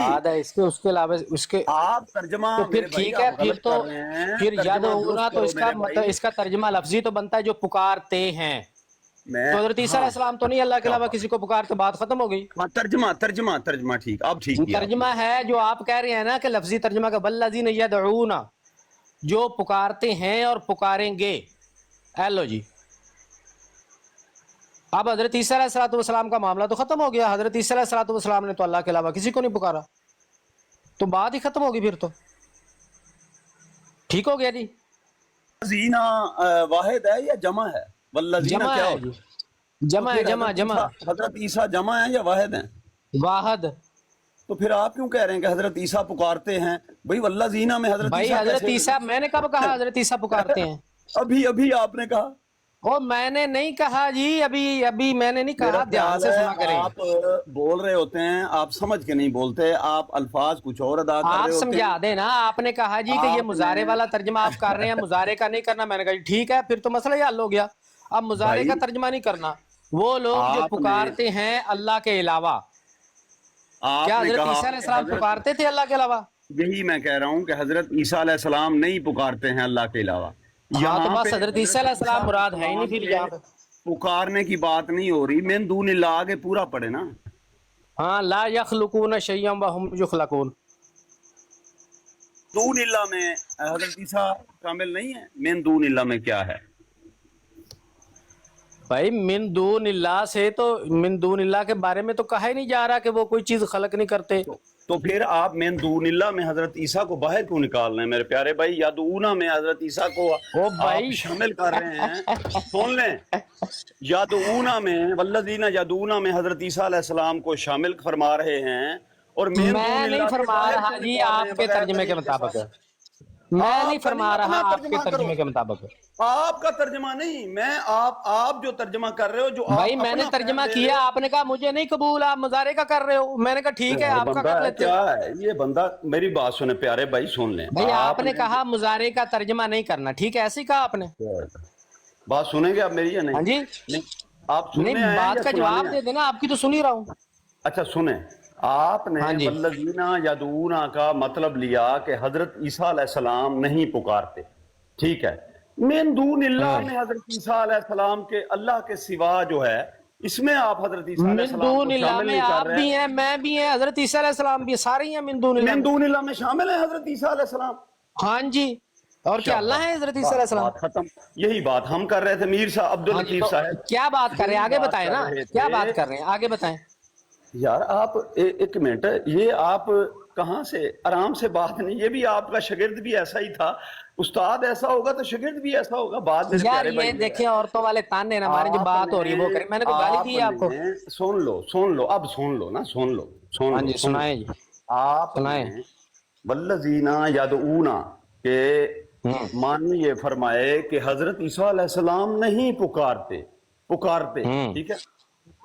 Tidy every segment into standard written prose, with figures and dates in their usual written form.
مراد ہے اس کے، اس کے علاوہ اس کے آپ ترجمہ تو پھر ٹھیک ہے، پھر تو پھر یدعونا تو اس کا ترجمہ لفظی تو بنتا ہے جو پکارتے ہیں، تو حضرت عیسیٰ علیہ السلام تو نہیں اللہ کے علاوہ کسی کو پکارتے، بات ختم ہو گئی۔ ترجمہ ٹھیک، اب ٹھیک کیا ترجمہ ہے جو آپ کہہ رہے ہیں نا کہ لفظی ترجمہ کا والذین یدعون، جو پکارتے ہیں اور پکاریں گے، اے لو جی اب حضرت عیسیٰ علیہ السلام کا معاملہ تو ختم ہو گیا، حضرت عیسیٰ علیہ السلام نے تو اللہ کے علاوہ کسی کو نہیں پکارا، تو بات ہی ختم ہوگی، پھر تو ٹھیک ہو گیا جی۔ والذین واحد ہے یا جمع ہے؟ والذین جمع کیا ہے ہوتا جی، جمع ہے، جمع حضرت عیسیٰ جمع ہے یا واحد ہیں؟ واحد۔ تو پھر آپ کیوں کہہ رہے ہیں کہ حضرت عیسیٰ پکارتے ہیں؟ بھئی والذین میں حضرت بھائی عیسیٰ حضرت کیسے؟ عیسیٰ میں نے کب کہا حضرت عیسیٰ پکارتے ہیں؟ ابھی آپ نے کہا۔ وہ میں نے نہیں کہا جی، ابھی میں نے نہیں میرا کہا، دھیان خیال سے ہے سنا کریں۔ آپ بول رہے ہوتے ہیں، آپ سمجھ کے نہیں بولتے، آپ الفاظ کچھ اور ادا کر آپ رہے ہوتے سمجھا ہیں۔ دیں نا، آپ نے کہا جی کہ یہ مضارع والا ترجمہ آپ کر رہے ہیں، مضارع کا نہیں کرنا، میں نے کہا جی ٹھیک ہے، پھر تو مسئلہ ہی حل ہو گیا، اب مضارع کا ترجمہ نہیں کرنا۔ وہ لوگ جو پکارتے ہیں اللہ کے علاوہ، کیا حضرت عیسیٰ علیہ السلام پکارتے تھے اللہ کے علاوہ؟ یہی میں کہہ رہا ہوں کہ حضرت عیسیٰ علیہ السلام نہیں پکارتے ہیں اللہ کے علاوہ۔ ہاں تو بس حضرت عیسیٰ علیہ السلام مراد ہے ہی نہیں پھر یہاں پہ، پکارنے کی بات نہیں ہو رہی، من دون اللہ آگے پورا پڑھے نا۔ ہاں لا یخلقون شیئا وہم یخلقون، دون اللہ میں حضرت عیسیٰ کامل نہیں ہے، من دون اللہ میں کیا ہے؟ بھائی من دون اللہ سے تو من دون اللہ کے بارے میں تو کہا ہی نہیں جا رہا کہ وہ کوئی چیز خلق نہیں کرتے۔ تو پھر آپ من دون اللہ میں حضرت عیسیٰ کو باہر کیوں نکال رہے ہیں میرے پیارے بھائی؟ یدعونا میں حضرت عیسیٰ کو آپ شامل کر رہے ہیں، سن لیں، یدعونا میں والذین یدعونا میں حضرت عیسیٰ علیہ السلام کو شامل فرما رہے ہیں، اور من دون میں نہیں اللہ کے فرما باہر رہا کیوں جی نکال رہے آپ ہیں کے بغیر ترجمے کے دلیل مطابق، ساتھ؟ میں نہیں آپ فرما رہا اپنا آپ کے ترجمہ ترجمے کرو، کے مطابق۔ آپ کا ترجمہ نہیں، میں آپ جو ترجمہ کر رہے ہو، جو آپ بھائی میں نے اپنا ترجمہ فہم دے رہے کیا، ہو۔ آپ نے کہا مجھے نہیں قبول، آپ مضارع کا کر رہے ہو، میں نے کہا ٹھیک ہے آپ کا بندہ کر ہے لیتے۔ کیا ہے یہ بندہ؟ میری بات سنیں پیارے بھائی، سن لیں، بھائی آپ نے کہا مضارع کا ترجمہ نہیں کرنا، ٹھیک ہے، ایسے ہی کہا آپ نے۔ بات سنیں گے آپ میری یا ہاں نہیں؟ جی، نہیں آپ سننے نہیں آئے ہیں یا بات کا سنانے جواب آئے دے ہیں؟ دینا، آپ کی تو سن ہی رہا ہوں۔ اچھا سنیں، آپ نے ہاں جی، والذین یدعونا کا مطلب لیا کہ حضرت عیسیٰ علیہ السلام نہیں پکارتے، ٹھیک ہے۔ من دون اللہ میں حضرت عیسیٰ علیہ السلام کے اللہ کے سوا جو ہے، اس میں آپ حضرت عیسیٰ علیہ من السلام دون کو اللہ شامل میں نہیں کر آپ رہے۔ بھی ہیں، میں بھی ہیں، حضرت عیسیٰ علیہ السلام بھی، سارے ہی ہیں من دون اللہ من میں۔ دون اللہ میں شامل ہے حضرت عیسیٰ علیہ السلام؟ ہاں جی، اور کیا اللہ ہے حضرت عیسیٰ علیہ السلام؟ بات ختم، یہی بات ہم کر رہے تھے، میر صاحب ہاں جی، عبداللطیف تو صاحب کیا بات کر رہے ہیں یہی آگے بات بتائیں کر نا، رہے کیا تھے۔ بات کر رہے ہیں آگے بتائیں۔ یار آپ ایک منٹ، یہ آپ کہاں سے آرام سے بات نہیں، یہ بھی آپ کا شاگرد بھی ایسا ہی تھا، استاد ایسا ہوگا تو شاگرد بھی ایسا ہوگا، بات میرے یار پیارے یہ بھائی دیکھیں عورتوں والے تانے نہ ماریں، جو بات ہو رہی ہے وہ کریں، میں نے کوئی گالی دی ہے آپ کو؟ سن لو اب، سن لو نا، سن ہاں لو جی سنائیں جی، آپ سنائیں۔ نے والذین یدعونا کے معنی یہ فرمائے کہ حضرت عیسیٰ علیہ السلام نہیں پکارتے، ٹھیک ہے،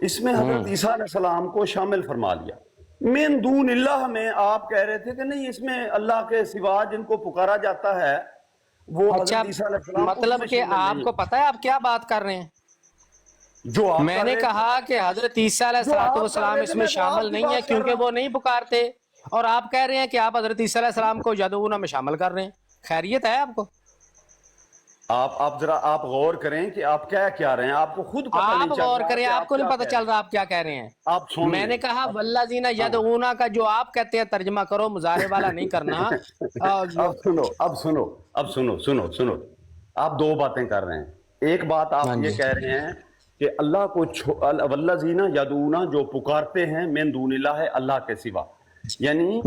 اس میں حضرت عیسیٰ علیہ السلام کو شامل فرما لیا۔ من دون اللہ میں آپ کہہ رہے تھے کہ نہیں، اس میں اللہ کے سوا جن کو پکارا جاتا ہے وہ اچھا حضرت عیسیٰ علیہ السلام اس مطلب میں کہ شامل آپ نہیں کو پتہ ہے آپ کیا بات کر رہے ہیں؟ جو آپ میں کر نے رہے تھے، کہا کہ حضرت عیسیٰ علیہ جو آپ کر السلام رہے اس تھے، میں میں تو آپ شامل کی نہیں ہے بات کر رہا کیونکہ ہوں۔ وہ نہیں پکارتے، اور آپ کہہ رہے ہیں کہ آپ حضرت عیسیٰ علیہ السلام کو یدعونا میں شامل کر رہے ہیں۔ خیریت ہے آپ کو؟ آپ ذرا آپ غور کریں کہ آپ کیا رہے ہیں، آپ کو خود پتہ آپ نہیں چل غور رہا کریں، کہ آپ آپ کو کیا نہیں پتہ کہہ چل رہے ہیں۔ رہا آپ کیا کہہ رہے ہیں۔ آپ سن میں لیں نے کہا والذین یدعونا کا جو آپ کہتے ہیں ترجمہ کرو، مضارع والا نہیں کرنا۔ اب سنو، آپ دو باتیں کر رہے ہیں۔ ایک بات آپ ہاں یہ جی، کہہ رہے ہیں کہ اللہ کو والذین یدعونا جو پکارتے ہیں من دون اللہ ہے اللہ کے سوا، یعنی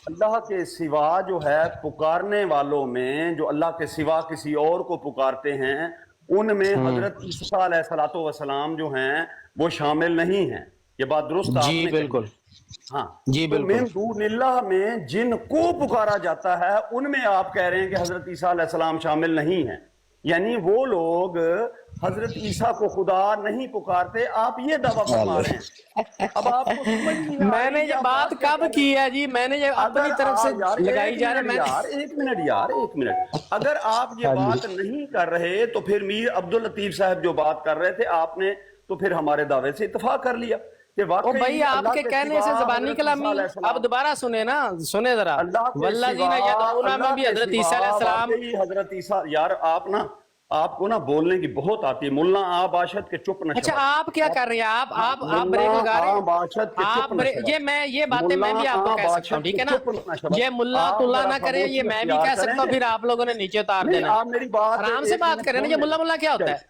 اللہ کے سوا جو ہے پکارنے والوں میں، جو اللہ کے سوا کسی اور کو پکارتے ہیں، ان میں حضرت عیسیٰ علیہ السلام جو ہیں وہ شامل نہیں ہیں۔ یہ بات درست آپ جی نے کہی بالکل، ہے۔ ہاں، جی تو بالکل۔ من دون اللہ میں جن کو پکارا جاتا ہے ان میں آپ کہہ رہے ہیں کہ حضرت عیسیٰ علیہ السلام شامل نہیں ہیں، یعنی وہ لوگ حضرت عیسیٰ کو خدا نہیں پکارتے، آپ یہ دعویٰ فرما رہے ہیں۔ اب آپ کو سمجھ نہیں آ میں نے رہی کہ یہ آپ بات کیا کب کہہ رہے کی ہیں۔ ہے جی؟ میں نے یہ اگر اپنی طرف سے یار لگائی جا رہے ہیں، ایک منٹ، اگر آپ یہ بات نہیں کر رہے تو پھر میر عبداللطیف صاحب جو بات کر رہے تھے آپ نے تو پھر ہمارے دعوے سے اتفاق کر لیا کہ ओ वाकई भाई अल्लाह आपके के कहने सिवा से ज़बानी हजरत ईसा कलामी, अलैहिस्सलाम, आप दोबारा सुने ना, सुने जरा, अल्लाह के वल्लज़ीना सिवा, यदऊना में अल्लाह भी के हजरत सिवा ईसा अलैहिस्सलाम। वाकई हजरत ईसा, यार आप ना, आपको ना बोलने की बहुत आती है। मुल्ला आ बाशत के चुप न अच्छा शबत। आप क्या कर रहे हैं, आप मुल्ला ब्रेक लगा रहे आ हैं, बाशत के चुप आप न ये शबत। ये बातें मुल्ला मैं भी आपको आ कह सकता हूँ, बाशत ठीक के है ना, चुप न शबत। ये मुल्ला आप तुल्ला जरा ना करे, ये खामोशी मैं भी अख्तियार कह सकता हूँ, करेंगे? फिर आप लोगों ने नीचे उतार नहीं, देना है। आप मेरी बात आराम से 1 बात मिनट करें ना, सुन ये लें। मुल्ला मुल्ला क्या होता है?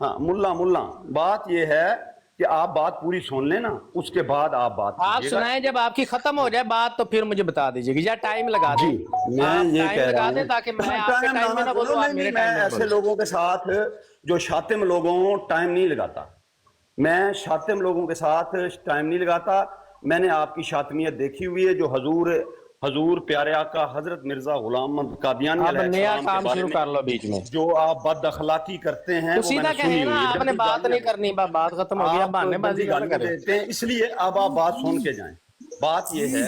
हाँ, मुल्ला मुल्ला, बात ये है कि आप बात पूरी सुन लेना, उसके बाद आप बात आप कीजिएगा। सुनाएं, जब आपकी खत्म हो जाए बात तो फिर मुझे बता दीजिएगा, या टाइम लगा जी, दें, मैं आप ये टाइम कह रहा लगा दें हूँ, ताकि मैं आपके टाइम में ना बोलूँ, आप नहीं, मेरे मैं टाइम में ना ऐसे बोलूँ। लोगों के साथ जो शातिम लोगों टाइम नहीं लगाता। मैं शातिम लोगों के साथ टाइम नहीं लगाता। मैंने आपकी शातमियत देखी हुई है, जो हजूर प्यारे आका हजरत मिर्जा गुलाम अहमद कादियानी अब नया अलैहिस्सलाम के काम बारे शुरू में कर लो बीच में, जो आप बद अखलाकी करते हैं, तो वो सीधा मैंने सुनी कहे ना, हुई है। आपने जल्दी बात गालियां नहीं करनी, बात खत्म हो गई, अब आप बहानेबाजी जल्दी ना गालियां करें। देते हैं, इसलिए अब आप बात सुन के जाएं। बात ये है,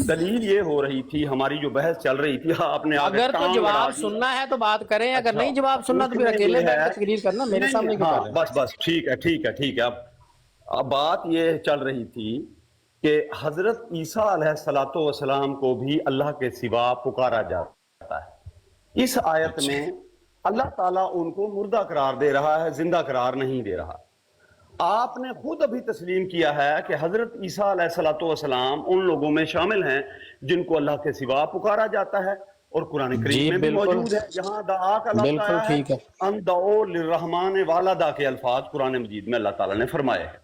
दलील ये हो रही थी, हमारी जो बहस चल रही थी, आपने आगे अगर तो टांग अड़ा जवाब दी। सुनना है तो बात करें, अगर अच्छा, नहीं जवाब सुनना तो फिर उसमें अकेले ये बैठ है, कर तकरीर करना, मेरे नहीं, सामने क्यों कर हाँ, रहे हैं? बस ठीक है, ठीक है, ठीक है। अब बात ये चल रही थी कि हजरत ईसा अलैहिस्सलातो वस्सलाम को भी अल्लाह के सिवा पुकारा जाता है। इस आयत अच्छा। में अल्लाह ताला उनको मुर्दा करार दे रहा है, जिंदा करार नहीं दे रहा। आपने खुद अभी तस्लीम किया है कि हजरत ईसा अलैहिस्सलातो वस्सलाम उन लोगों में शामिल हैं जिनको अल्लाह के सिवा पुकारा जाता है, और कुरान जी करीम में भी बिल्कुल, मौजूद है। जहां दआ का लफ्ज बिल्कुल आया है, ठीक है। अन दओ लिर्रहमान वालदा के अल्फाज कुरान मजीद में अल्लाह ताला ने फरमाए हैं।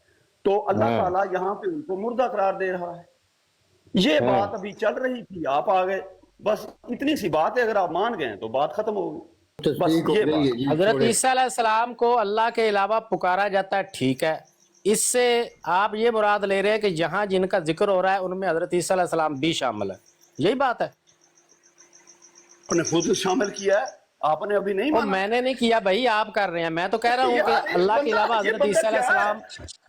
तो अल्लाह हाँ ताला यहाँ पे उनको मुर्दा करार दे रहा है। ये हाँ। बात अभी चल रही थी, आप आ गए, बस इतनी सी बात है। अगर आप मान गए तो बात खत्म होगी, बस तस्दीक हो ये गई बात। है जी, हजरत छोड़े। ईसा अलैहिस्सलाम को अल्लाह के अलावा पुकारा जाता है, ठीक है, इससे आप ये मुराद ले रहे हैं कि जहां जिनका जिक्र हो रहा है उनमें हजरत ईसा अलैहिस्सलाम भी शामिल है, यही बात है? आपने खुद शामिल किया है, आपने अभी नहीं और माना। मैंने नहीं किया भाई, आप कर रहे हैं। मैं तो कह रहा हूँ कि यार, ये अल्लाह के बंदा- अलावा ये हजरत बंदा ईसा क्या अलैहिस्सलाम। है?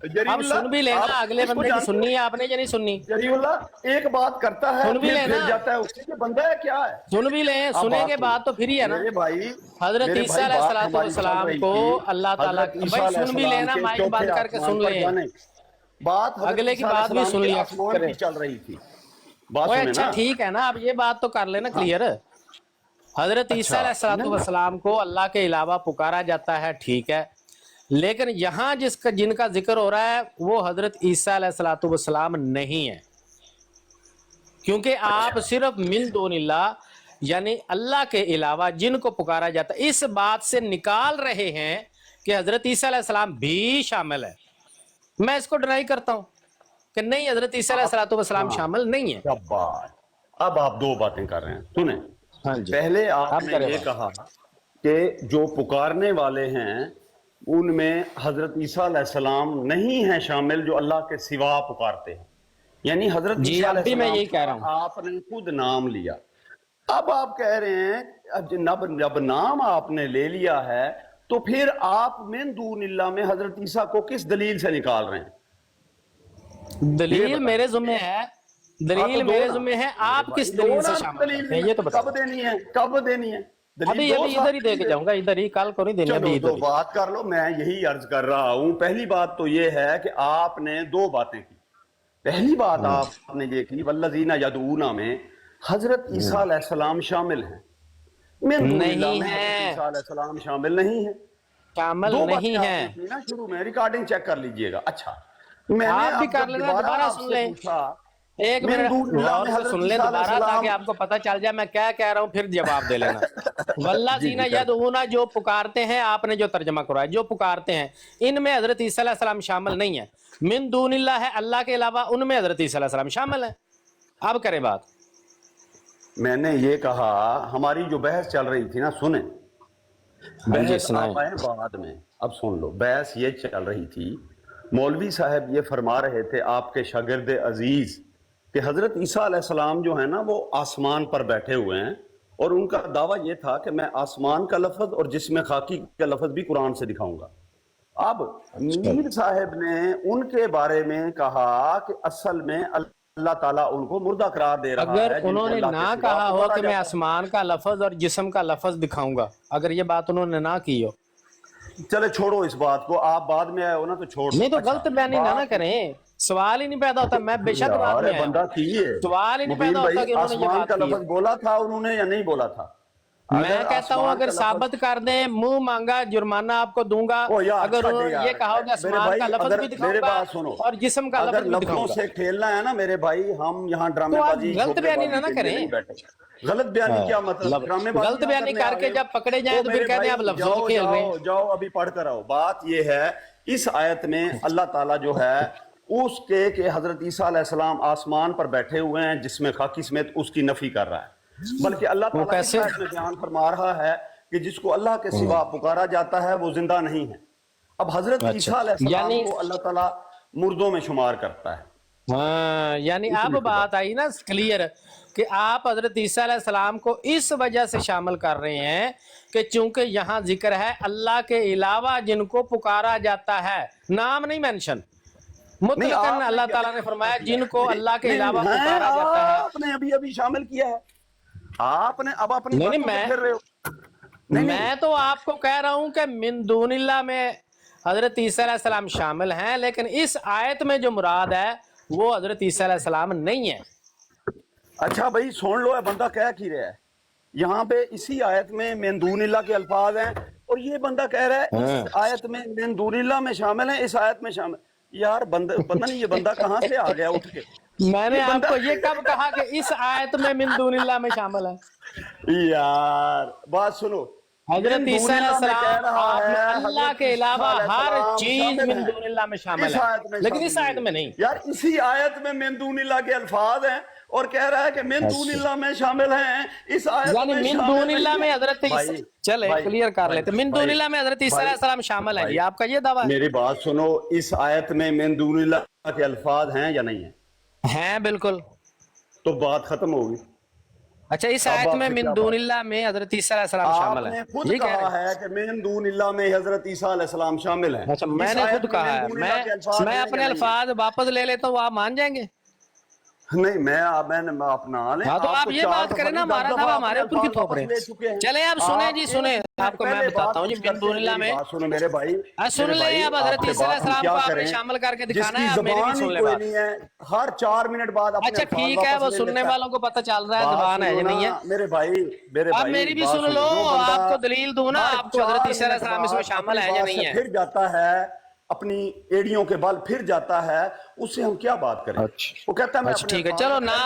अब जरीउल्लाह, सुन भी लेना, आप अगले इसको बंदे की जानते सुननी हो? है आपने या नहीं सुननी? जरीउल्लाह एक बात करता है, सुन भी फिर लेना, जाता है उससे, ये बंदा है क्या है? सुन भी लें, आप सुने बात के सुनो। बाद तो फिर ही है ना। मेरे भाई, हजरत मेरे ईसा भाई, बात अलैहिस्सलातु हमारी चल वस्सलाम रही को थी, अल्लाह ताला, हजरत ईसा भाई सुन भी अलैहिस्सलाम लेना, के माइक चौथे बंद करके आसमान सुन पर लें, जाने। बात हजरत अगले की ईसा बात भी अलैहिस्सलाम सुन के लिया आसमान करें। की चल रही थी। बात ओए सुने अच्छा ना। ठीक है ना, अब ये बात तो कर लेना क्लियर। हजरत ईसा अच्छा, अलैहिस्सलातु नहीं, वस्सलाम को अल्लाह के अलावा पुकारा जाता है, ठीक है, लेकिन यहाँ जिनका जिक्र हो रहा है वो हजरत ईसा अलैहिस्सलातु वस्सलाम नहीं है, क्योंकि आप सिर्फ मिन दूनिल्लाह यानी अल्लाह के अलावा जिनको पुकारा जाता है, इस बात से निकाल रहे हैं कि हजरत ईसा अलैहिस्सलाम भी शामिल है। मैं इसको डिनाई करता हूं कि नहीं, हजरत ईसा अलैहिस्सलातु वस्सलाम हाँ, शामिल नहीं है। क्या बात। अब आप दो बातें कर रहे हैं, सुने। हाँ जी, पहले आप आपने करें ये बात। कहा कि जो पुकारने वाले हैं उनमें हजरत ईसा अलैहिस्सलाम नहीं है शामिल, जो अल्लाह के सिवा पुकारते हैं। यानी हजरत जी ईसा अब भी मैं अलैहिस्सलाम यही कह रहा का हूं। आपने खुद नाम लिया। अब आप कह रहे हैं, जब नाम आपने ले लिया है तो फिर आप मिन दूनिल्लाह में हजरत ईसा को किस दलील से निकाल रहे हैं? दलील मेरे जुम्मे है, हाँ, दलील तो दो मेरे ना। जुम्मे है, आप भाई, किस दो दलील ना से शामिल दलील करते हैं ये तो कब बताओ। देनी है, कब देनी है दलील? अभी दो अभी साथ इधर ही दे के दे। जाऊंगा, इधर ही, कल को नहीं देनी, अभी चलो इधर तो ही। बात कर लो, मैं यही अर्ज कर रहा हूं। पहली बात तो ये है कि आपने दो बातें की। पहली बात आपने ये की, वल्लज़ीना यदऊना में हजरत ईसा अलैहिस्सलाम शामिल हैं, मिन दूनिल्लाह नहीं में है, हजरत ईसा अलैहिस्सलाम शामिल नहीं है। शामिल दो नहीं बातें है। आपने की ना शुरू में, रिकॉर्डिंग चेक कर लीजिएगा। अच्छा, मैंने आप भी अब कर जब लेना, दोबारा सुन आपसे लें, पूछा एक मिन मिनट दूनिल्लाह गौर में से हजरत सुन लें ईसा दोबारा, ताकि अलैहिस्सलाम। आपको पता चल जाए मैं क्या कह रहा हूं, फिर जवाब दे लेना। वल्लज़ीना जी कर। यदऊना, जो पुकारते हैं, आपने जो तर्जमा कराया, जो पुकारते हैं, इनमें हजरत ईसा अलैहिस्सलाम शामिल नहीं है। मिन दूनिल्लाह है अल्लाह के अलावा, उनमें हजरत ईसा अलैहिस्सलाम शामिल है। अब करें बात। मैंने ये कहा, हमारी जो बहस चल रही थी ना, सुने, हाँ जी बहस सुनाएं। आप आए बाद में, अब सुन लो। बहस ये चल रही थी, मौलवी साहब ये फरमा रहे थे आपके शागिर्द अजीज कि हजरत ईसा अलैहिस्सलाम जो है ना वो आसमान पर बैठे हुए हैं, और उनका दावा ये था कि मैं आसमान का लफ्ज और जिस्म खाकी का लफ्ज भी कुरान से दिखाऊंगा। अब मीर साहब ने उनके बारे में कहा कि असल में अल्लाह ताला उनको मुर्दा करार दे रहा है। अगर उन्होंने ना कहा हो कि मैं आसमान का लफ्ज और जिस्म का लफ्ज दिखाऊंगा, अगर ये बात उन्होंने ना की हो, चले छोड़ो इस बात को, आप बाद में आए हो ना तो छोड़ दो। नहीं तो अच्छा, गलत बयानी ना बात करें। सवाल ही नहीं पैदा होता। मैं बेशक बाद में आया हूं। बंदा की है सवाल ही नहीं मुबीन पैदा होता भाई, कि उन्होंने ये आसमान बात का की है। लफ्ज बोला था उन्होंने या नहीं बोला था? मैं कहता हूं अगर साबित कर दें, मुंह मांगा जुर्माना आपको दूंगा। अगर ये कहा होगा आसमान का लफ्ज भी दिखाऊंगा और जिस्म का लफ्ज भी दिखाऊंगा। से खेलना है ना मेरे भाई, हम यहाँ ड्रामेबाजी गलत बयानी ना करें। गलत बयानी क्या मतलब? गलत बयानी करके जब पकड़े जाए तो फिर कहते हैं आप लफ्जों से खेल रहे हैं। जाओ अभी पढ़ कर आओ। बात ये है, इस आयत में अल्लाह ताला जो है उसके कि हजरत ईसा अलैहिस्सलाम आसमान पर बैठे हुए हैं जिसमें खाकी समेत, उसकी नफी कर रहा है। बल्कि अल्लाह ताला इस आयत में बयान फरमा रहा है कि जिसको अल्लाह के सिवा पुकारा जाता है वो जिंदा नहीं है। अब हजरत ईसा अलैहिस्सलाम को अल्लाह ताला मुर्दों में शुमार करता है। हाँ, यानी अब बात आई ना क्लियर कि आप हजरत ईसा अलैहिस्सलाम को इस वजह से शामिल कर रहे हैं कि चूंकि यहाँ जिक्र है अल्लाह के अलावा जिनको पुकारा जाता है, नाम नहीं मेंशन, मुतलकन अल्लाह ताला ने फरमाया जिनको अल्लाह के अलावा पुकारा जाता है। आपने अभी शामिल किया है, आपने अब अपनी नहीं मैं फिर रहे हो। मैं तो आपको कह रहा हूं कि मिन दूनिल्लाह में हजरत ईसा अलैहिस्सलाम शामिल हैं, लेकिन इस आयत में जो मुराद है वो हजरत ईसा अलैहिस्सलाम नहीं है। अच्छा भाई सुन लो, है बंदा कह की रहा है यहाँ पे इसी आयत में मिन दूनिल्लाह के अल्फाज हैं और ये बंदा कह रहा है इस आयत में मिन दूनिल्लाह में शामिल है, इस आयत में शामिल। यार बंदा पता नहीं ये बंदा कहाँ से आ गया उठ के। मैंने आपको ये कब कहा कि इस आयत में मिन दूनिल्लाह में शामिल है? यार बात सुनो, हजरत ईसा अलैहिस्सलाम अल्लाह के अलावा हर चीज मिन दूनिल्लाह में शामिल है, लेकिन इस आयत में नहीं। यार इसी आयत में मिन दूनिल्लाह के अल्फाज हैं और कह रहा है कि मिन दूनिल्लाह में शामिल हैं इस आयत यानी मिन दूनिल्लाह में हजरत चले क्लियर कर लेते, मिन दूनिल्लाह में हजरत ईसा अलैहिस्सलाम शामिल है, ये आपका ये दावा है? मेरी बात सुनो, इस आयत में मिन दूनिल्लाह के अल्फाज हैं या नहीं है? हैं बिल्कुल। तो बात खत्म होगी। अच्छा, इस आयत में मिन दूनिल्लाह में हजरत ईसा अलैहिस्सलाम शामिल है, खुद कहा है कि मिन दूनिल्लाह में हजरत ईसा अलैहिस्सलाम शामिल है। अच्छा, मैंने खुद कहा है, मैं अपने अल्फाज वापस ले लेता हूँ, आप मान जाएंगे? नहीं मैंने अपना ले। हाँ तो आप ये बात करें ना, हमारा दावा हमारे ऊपर की थोप रहे हैं। चले आप सुने जी, सुने आपको मैं बताता हूँ जी मिन दूनिल्लाह में। सुनो मेरे भाई, सुन ले, अब हजरत ईसा अलैहिस्सलाम को आपने शामिल करके दिखाना है, आप मेरी भी सुन ले बात। हर 4 मिनट बाद। अच्छा ठीक है, वो सुनने वालों को पता चल रहा है जबान है या नहीं है। मेरे भाई अब मेरी भी सुन लो, आपको दलील दूं ना, आपको हजरत ईसा अलैहिस्सलाम इसमें शामिल है या नहीं है? फिर जाता है अपनी एड़ियों के बल फिर जाता है, उससे हम क्या बात करें? वो कहता है अच्छा ठीक है, चलो ना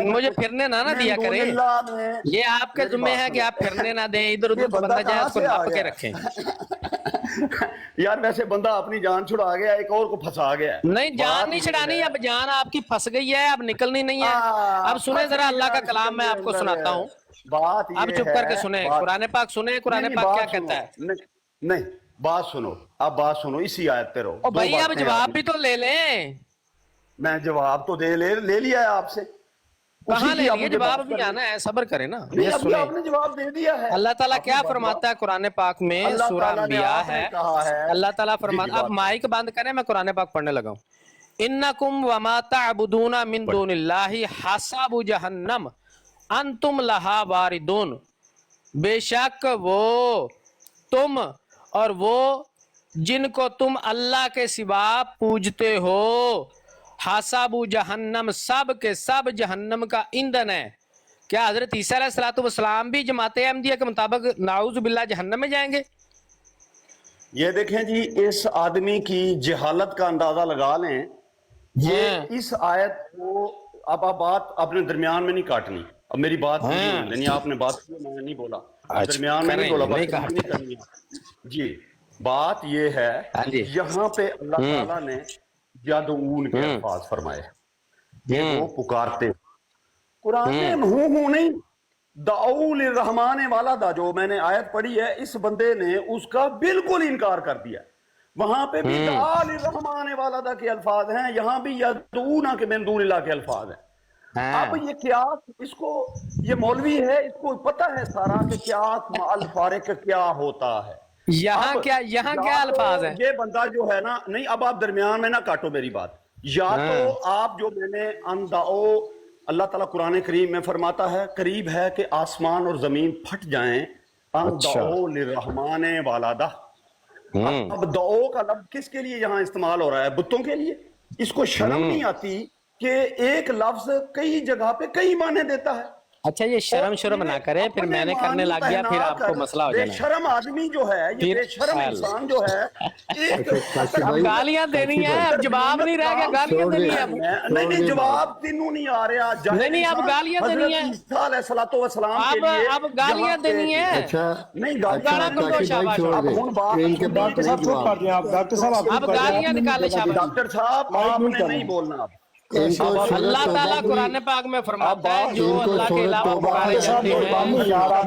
मुझे फिरने ना दिया करें, ये आपके जिम्मे है कि आप फिरने ना दें, इधर उधर को बंदा जाए उसको नाप के रखें। यार वैसे बंदा अपनी जान छुड़ा गया, एक और को फंसा गया। नहीं जान नहीं छुड़ानी, अब जान आपकी फंस गई है, अब निकलनी नहीं है। अब सुने जरा अल्लाह का कलाम मैं आपको सुनाता हूँ, बात अब चुप करके सुने, कुरान पाक सुने, कुरान पाक क्या कहता है। नहीं बात सुनो, अब बात सुनो, इसी आयत पे रहो। भाई अब जवाब भी तो ले लें। मैं जवाब तो ले लिया है आपसे। कहाँ ले लिए? जवाब भी आना है, सब्र करें ना। ये सुने, आपने जवाब दे दिया है। अल्लाह ताला क्या फरमाता है कुरान पाक में, सूरा अंबिया है, अल्लाह ताला फरमाता, अब माइक बंद करें, मैं कुरान पाक पढ़ने लगा हूँ। इन्नकुम वमा तअबुदूना मिन दुनिल्लाहि हसाबु जहन्नम अंतुम लहा वारिदून, बेशक वो तुम और वो जिनको तुम अल्लाह के सिवा पूजते हो, हासाबु जहन्नम, सब के सब जहन्नम का ईंधन है। क्या हजरत ईसा अलैहिस्सलाम भी जमाते अहमदिया के मुताबिक नाउज़ बिल्लाह जहन्नम में जाएंगे? ये देखें जी, इस आदमी की जहालत का अंदाजा लगा लें। ये इस आयत को अब बात अपने दरमियान में नहीं काटनी, अब मेरी बात नहीं, आपने बात की, मैंने नहीं बोला, दरमियान में नहीं बोला, नहीं करनी जी। बात ये है, यहाँ पे अल्लाह ताला ने यादून के अल्फाज फरमाए, ये वो पुकारते। कुरान में हूं नहीं, दाऊल रहमाने वाला दा, जो मैंने आयत पढ़ी है, इस बंदे ने उसका बिल्कुल इनकार कर दिया। वहां पे भी दाऊल रहमाने वाला दा के अल्फाज हैं, यहाँ भी यादूना के मिन दूनिल्लाह के अल्फाज हैं। अब ये क्या, इसको ये मौलवी है, इसको पता है सारा कि क्या माल फारिक क्या होता है। यहाँ क्या अल्फाज है? ये बंदा जो है ना, नहीं अब आप दरमियान में ना काटो मेरी बात, या तो आप जो मैंने अंदाओ, अल्लाह ताला कुरान करीम में फरमाता है करीब है कि आसमान और जमीन फट जाएं, अंदाओ लिरहमाने वाला दा। अब दो का लफ्ज किसके लिए यहाँ इस्तेमाल हो रहा है? बुतों के लिए। इसको शर्म नहीं आती कि एक लफ्ज कई जगह पे कई माने देता है। अच्छा ये शर्म ना करे, फिर मैंने करने लग गया, फिर आपको मसला हो जाना। बेशरम आदमी जो है, ये बेशरम इंसान जो है, अब गालियां देनी है, अब जवाब नहीं रह गया, गालियां देनी है। नहीं जवाब तीनों नहीं आ रहा। नहीं अब गालियां देनी है, अब गालियां देनी है। नहीं गाना को दो शाबाश, अब गालियां निकाले शाबाश। डॉक्टर साहब आपने नहीं बोलना। अल्लाह ताला कुरान पाक में फरमाता है जो अल्लाह के अलावा पुकारे जाते हैं